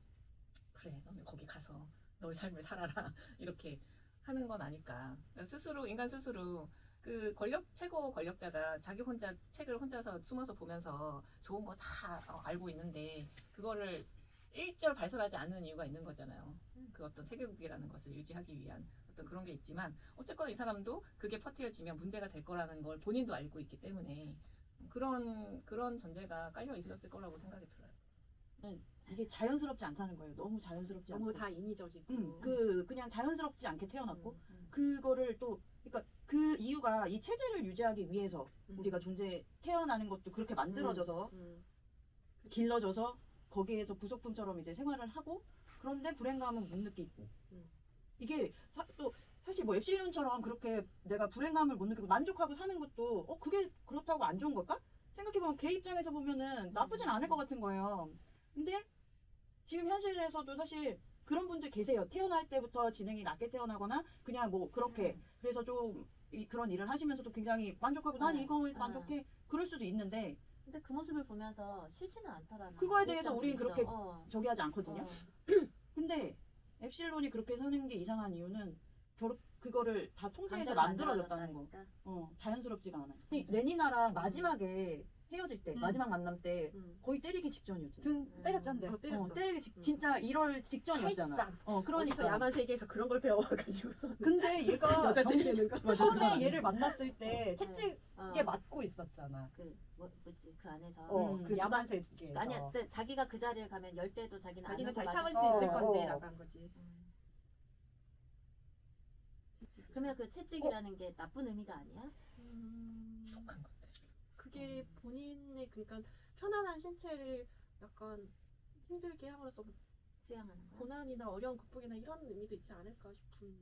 그래 너는 거기 가서 너의 삶을 살아라 이렇게 하는 건 아닐까. 스스로 인간 스스로 그 최고 권력자가 자기 혼자 책을 혼자서 숨어서 보면서 좋은 거 다 알고 있는데 그거를 일절 발설하지 않는 이유가 있는 거잖아요. 그 어떤 세계국이라는 것을 유지하기 위한 어떤 그런 게 있지만 어쨌거나 이 사람도 그게 퍼뜨려지면 문제가 될 거라는 걸 본인도 알고 있기 때문에 그런 전제가 깔려 있었을 거라고 생각이 들어요. 이게 자연스럽지 않다는 거예요. 너무 자연스럽지 않고. 너무 다 인위적이고 그냥 자연스럽지 않게 태어났고 그거를 또 그러니까 그 이유가 이 체제를 유지하기 위해서 우리가 태어나는 것도 그렇게 만들어져서 길러져서 거기에서 부속품처럼 이제 생활을 하고 그런데 불행감은 못 느끼고 이게 또 사실 뭐 엡실론처럼 그렇게 내가 불행감을 못 느끼고 만족하고 사는 것도 그게 그렇다고 안 좋은 걸까? 생각해보면 걔 입장에서 보면은 나쁘진 않을 것 같은 거예요. 근데 지금 현실에서도 사실 그런 분들 계세요. 태어날 때부터 지능이 낮게 태어나거나 그냥 뭐 그렇게 그래서 좀 그런 일을 하시면서도 굉장히 만족하고 난 이거 만족해 그럴 수도 있는데 근데 그 모습을 보면서 싫지는 않더라고요. 그거에 대해서 우리는 그렇게 저기 하지 않거든요. 근데 엡실론이 그렇게 사는 게 이상한 이유는 그거를 다 통제해서 만들어졌다는 거. 자연스럽지가 않아요. 레니나랑 마지막에 헤어질 때 마지막 만남 때 거의 때리기 직전이었잖아. 등 때렸잖아요. 때리기 진짜 이럴 직전이었잖아. 그러니까 그러니까 야만 세계에서 그런 걸 배워가지고서 근데 얘가 여자 때리는 거 처음에 얘를 만났을 때 채찍에 맞고 있었잖아. 뭐지 그 안에서 그 야만 세계에서. 아니야, 자기가 그 자리를 가면 열대도 자기는 자기는 안 잘 하고 참을 수 맞았어. 있을 건데라고 한 거지. 그러면 그 채찍이라는 게 나쁜 의미가 아니야? 속한 것들. 그게 본인의 그러니까 편안한 신체를 약간 힘들게 함으로써 수양하는 거야? 고난이나 어려운 극복이나 이런 의미도 있지 않을까 싶은.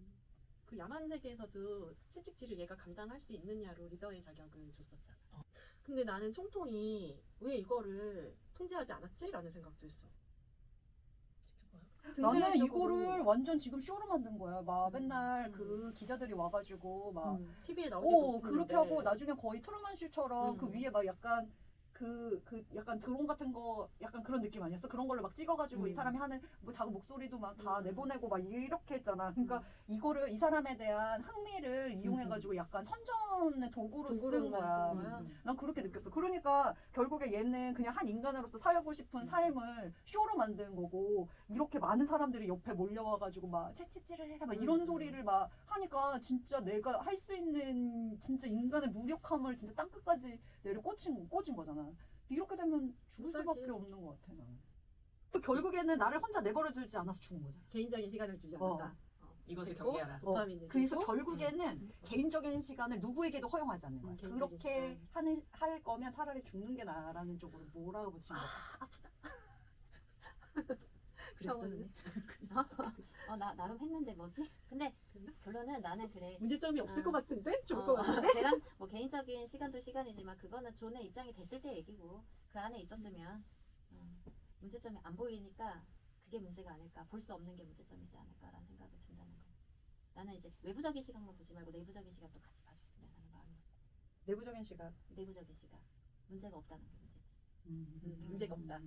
그 야만 세계에서도 채찍질을 얘가 감당할 수 있느냐로 리더의 자격을 줬었잖아. 근데 나는 총통이 왜 이거를 통제하지 않았지라는 생각도 했어. 나는 등대적으로 이거를 완전 지금 쇼로 만든 거야. 막 맨날 그 기자들이 와가지고 막 TV에 나오기도 그렇게 하고 나중에 거의 트루먼 쇼처럼 그 위에 막 약간 약간 드론 같은 거 약간 그런 느낌 아니었어? 그런 걸로 막 찍어가지고 이 사람이 하는 뭐 작은 목소리도 막 다 내보내고 막 이렇게 했잖아. 그러니까 이거를 이 사람에 대한 흥미를 이용해가지고 약간 선전의 도구로 쓴 거야. 난 그렇게 느꼈어. 그러니까 결국에 얘는 그냥 한 인간으로서 살고 싶은 삶을 쇼로 만든 거고 이렇게 많은 사람들이 옆에 몰려와가지고 막 채찍질을 해라 막 이런 소리를 막 하니까 진짜 내가 할 수 있는 진짜 인간의 무력함을 진짜 땅끝까지 내려 꽂은 거잖아. 이렇게 되면 죽을 못 살지. 수밖에 없는 것 같아 나는. 또 결국에는 나를 혼자 내버려두지 않아서 죽은 거잖아. 개인적인 시간을 주지 않았다. 이것을 그리고 경계하라. 도파민을 그래서 주고, 결국에는 개인적인 시간을 누구에게도 허용하지 않는 거야. 개인적인 그렇게 시간. 할 거면 차라리 죽는 게 나라는 쪽으로 몰아붙인 거야. 그랬었네. 나 나름 했는데 뭐지? 근데 그랬나? 결론은 나는 그래. 문제점이 없을 아. 것 같은데? 좋을 것 같은데? 걔랑 뭐 개인적인 시간도 시간이지만 그거는 존의 입장이 됐을 때 얘기고 그 안에 있었으면 문제점이 안 보이니까 그게 문제가 아닐까. 볼 수 없는 게 문제점이지 않을까라는 생각이 든다는 거. 나는 이제 외부적인 시각만 보지 말고 내부적인 시각도 같이 봐줬으면 하는 마음이. 내부적인 시각. 내부적인 시각. 문제가 없다는 게 문제지. 문제가 없다.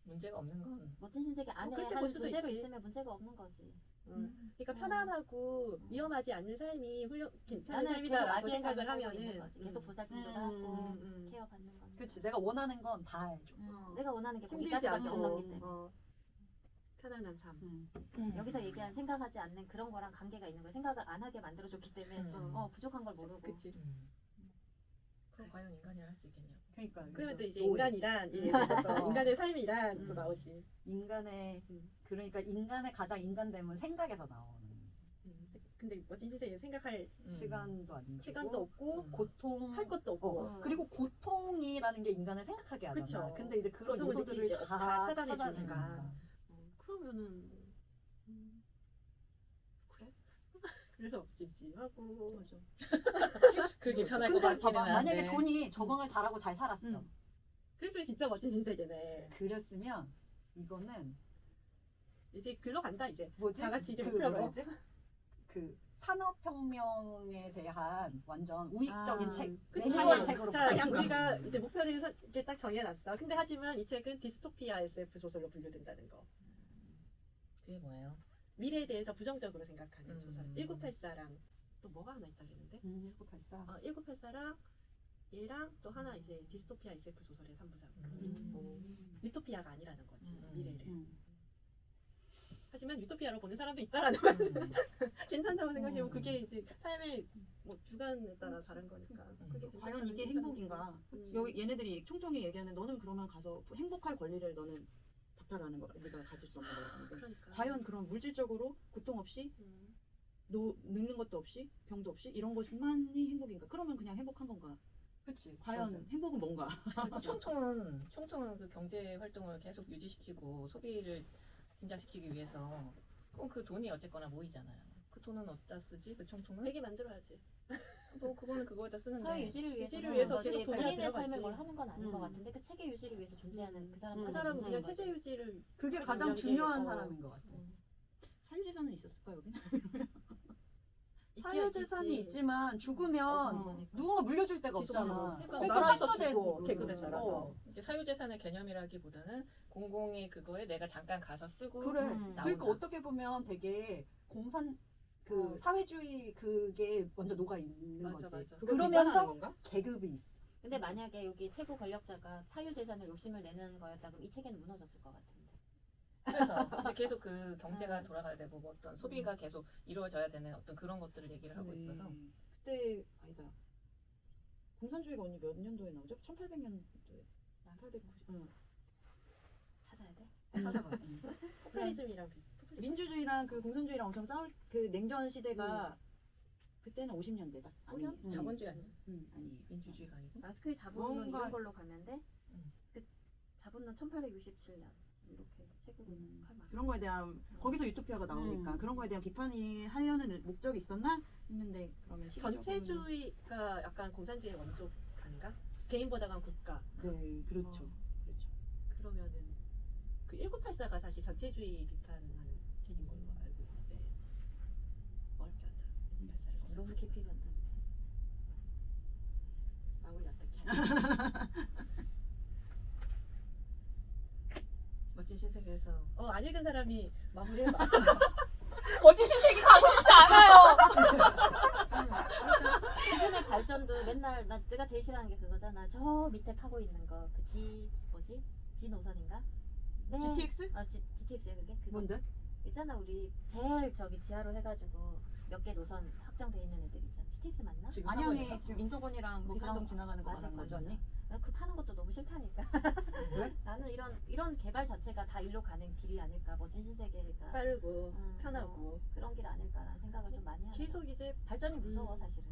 문제가 없는 건 멋진 신세계 안에 그렇게 한 볼 수도 존재로 있지. 있으면 문제가 없는 거지. 그러니까 편안하고 위험하지 않는 삶이 괜찮은 나는 계속 삶이다라고 아기의 생각을 삶을 살고 있는 하면은 거지. 계속 보살핌도 하고 케어 받는 거니까. 그렇지. 내가 원하는 건 다 해줘. 내가 원하는 게 힘들지 거기까지밖에 않고 없었기 때문에. 편안한 삶. 여기서 얘기한 생각하지 않는 그런 거랑 관계가 있는 거야. 생각을 안 하게 만들어줬기 때문에 부족한 걸 모르고. 그치. 그럼 과연 인간이라 할 수 있겠냐? 그러니까 그러면 또 이제 노예. 인간이란 인간의 삶이란 또 나오지. 인간의 그러니까 인간의 가장 인간됨은 생각에서 나오는 근데 멋진 신세계 생각할 시간도 안 주고 시간도 없고 고통 할 것도 없고. 그리고 고통이라는 게 인간을 생각하게 하잖아. 그쵸. 근데 이제 그런 고통을 요소들을 느끼게 다 차단해 차단해 주니까. 주니까. 그러면은 그래? 그래서 찝찝하고 맞아. 그게 편할 것 근데 같기는 봐봐. 한데. 만약에 존이 적응을 잘하고 잘 살았어. 그랬으면 진짜 멋진 신세계네. 그랬으면 이거는 이제 글로 간다 이제. 뭐지? 다 같이 이제 그 목표로. 뭐라 했지? 그 산업혁명에 대한 완전 우익적인 책. 그치. 매뉴얼 책으로 자, 바뀐 우리가 거지. 이제 목표를 이렇게 딱 정해놨어. 근데 하지만 이 책은 디스토피아 SF 소설로 분류된다는 거. 그게 뭐예요? 미래에 대해서 부정적으로 생각하는 소설. 1984랑 또 뭐가 하나 있다 그랬는데? 1984. 1984랑 얘랑 또 하나 이제 디스토피아 SF 소설의 3부작. 유토피아가 아니라는 거지. 미래를. 하지만 유토피아로 보는 사람도 있다라는 말. 괜찮다고 생각해요. 그게 이제 삶의 뭐 주관에 따라 다른 거니까. 그게 과연 이게 행복인가? 여기 얘네들이 총통이 얘기하는 너는 그러면 가서 행복할 권리를 너는 박탈하는 거야. 네가 가질 수 없는 거야. 그러니까. 과연 그런 물질적으로 고통 없이 늙는 것도 없이 병도 없이 이런 것만이 행복인가? 그러면 그냥 행복한 건가? 그치. 과연 맞아. 행복은 뭔가? 총통은 그 경제 활동을 계속 유지시키고 소비를 진작시키기 위해서 그럼 그 돈이 어쨌거나 모이잖아요. 그 돈은 어디다 쓰지? 그 총통은? 되게 만들어야지. 뭐 그거는 그거에다 쓰는데. 사회 유지를 위해서 유지를 사는 위해서 거지. 계속 돈이 본인의 들어가지. 삶을 뭘 하는 건 아닌 것 같은데 그 체계 유지를 위해서 존재하는 그 사람. 그 사람은 그냥 체제 유지를 그게 할 가장 능력이- 중요한 사람인 것 같아. 사유재산은 있었을까 여기는? 사유재산이 있지만 죽으면 누군가 물려줄 데가 없잖아. 그러니까 나라에서 뺏어야 주고 되고. 계급에 따라서. 이게 사유재산의 개념이라기보다는 공공의 그거에 내가 잠깐 가서 쓰고 그래. 나온다. 그러니까 어떻게 보면 되게 어. 사회주의 그게 먼저 녹아 있는 맞아, 거지. 맞아. 그걸 그러면서 비판하는 건가? 계급이 있어. 근데 만약에 여기 최고 권력자가 사유재산을 욕심을 내는 거였다면 이 체계는 무너졌을 것 같은데. 그래서 근데 계속 그 경제가 돌아가야 되고 뭐 어떤 소비가 계속 이루어져야 되는 어떤 그런 것들을 얘기를 하고 있어서 그때 아니다. 공산주의가 언니 몇 년도에 나오죠? 1800년도에. 1890. 찾아야 돼? 찾아봐. 포퓰리즘이랑 비슷. 민주주의랑 그 공산주의랑 엄청 싸울 그 냉전 시대가 그때는 50년대다. 소련? 자본주의 아니야? 아니에요. 민주주의가 아니고? 마스크의 자본론 뭔가- 이런 걸로 가면 돼? 음. 그 자본론 1867년 이렇게 책으로 칼 말. 그런 거에 대한 거기서 유토피아가 나오니까 그런 거에 대한 비판이 하려는 목적이 있었나 했는데 그러면 시기적으로는- 전체주의가 약간 공산주의 원조 아닌가? 개인보다간 국가. 네, 그렇죠. 그렇죠. 그러면은 그 1984가 사실 전체주의 비판하는 책인 걸로 알고 있는데 어렵게 한다. 1984를 너무 깊이 간다. 마무리 어떻게 하지? 멋진 신세계에서 안 읽은 사람이 마무리해봐. 멋진 신세계 가고 싶지 않아요. 그러니까 지금의 발전도 맨날 내가 제일 싫어하는 게 그거잖아. 저 밑에 파고 있는 거. 그 뭐지? G 노선인가? 네. GTX? GTX야 그게? 그거 뭔데? 있잖아 우리 제일 저기 지하로 해가지고 몇 개 노선 확정돼 있는 애들 있잖아. GTX 맞나? 지금 안양에 지금 인터건이랑 뭐 비산동 그런 지나가는 거 맞아, 말하는 거죠 맞아. 언니? 나 그 파는 것도 너무 싫다니까. 왜? 나는 이런 개발 자체가 다 일로 가는 길이 아닐까. 멋진 신세계가 빠르고 편하고 그런 길 아닐까라는 생각을 좀 많이 하는. 계속 이제 발전이 무서워 사실은.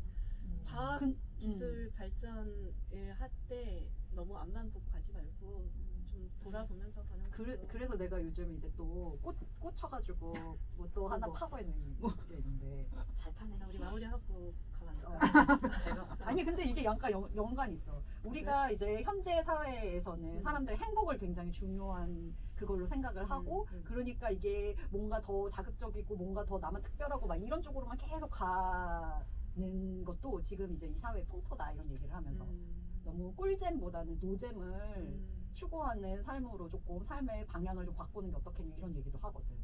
과학 근- 기술 발전을 할 때 너무 앞만 보고 가지 말고 좀 돌아보면서 가는 것도 그래서 내가 요즘 이제 또 꽂혀가지고 뭐 또 하나 파고 있는 게 있는데. 잘 파네. 우리 마무리하고 가면 어. 안 될까? 아니 근데 이게 약간 연관이 있어. 우리가 이제 현재 사회에서는 사람들의 행복을 굉장히 중요한 그걸로 생각을 하고 그러니까 이게 뭔가 더 자극적이고 뭔가 더 나만 특별하고 막 이런 쪽으로만 계속 가는 것도 지금 이제 이 사회 풍토다 이런 얘기를 하면서 너무 꿀잼보다는 노잼을 추구하는 삶으로 조금 삶의 방향을 좀 바꾸는 게 어떻겠냐 이런 얘기도 하거든.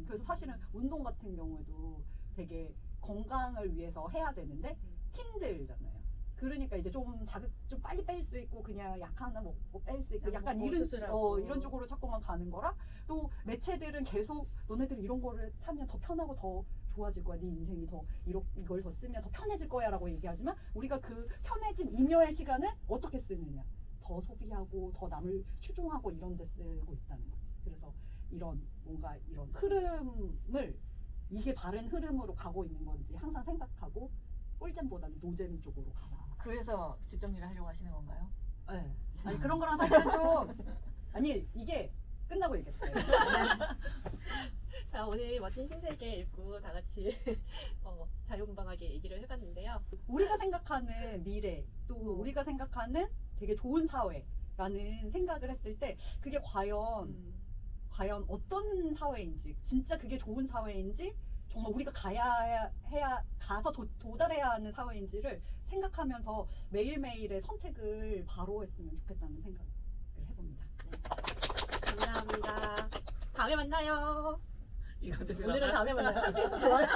그래서 사실은 운동 같은 경우에도 되게 건강을 위해서 해야 되는데 힘들잖아요. 그러니까 이제 좀 자극 좀 빨리 뺄 수 있고 그냥 약 하나 먹고 뺄 수 있고 약간 먹고 이런 수술하고. 이런 쪽으로 자꾸만 가는 거라 또 매체들은 계속 너네들 이런 거를 사면 더 편하고 더 좋아질 거야. 네 인생이 더 이걸 더 쓰면 더 편해질 거야라고 얘기하지만 우리가 그 편해진 잉여의 시간을 어떻게 쓰느냐. 더 소비하고 더 남을 추종하고 이런 데 쓰고 있다는 거지. 그래서 이런 뭔가 이런 흐름을 이게 바른 흐름으로 가고 있는 건지 항상 생각하고 꿀잼보다는 노잼 쪽으로 가라. 그래서 집 정리를 하려고 하시는 건가요? 네. 아니 그런 거랑 사실은 좀 아니 이게 끝나고 얘기했어요. 자, 오늘 멋진 신세계 읽고 다 같이 자유분방하게 얘기를 해봤는데요. 우리가 생각하는 미래 또 우리가 생각하는 되게 좋은 사회라는 생각을 했을 때 그게 과연 어떤 사회인지 진짜 그게 좋은 사회인지 정말 우리가 가서 도달해야 하는 사회인지를 생각하면서 매일매일의 선택을 바로 했으면 좋겠다는 생각을 해봅니다. 감사합니다. 다음에 만나요. 이것도 오늘은 다음에 만나요. 좋아요.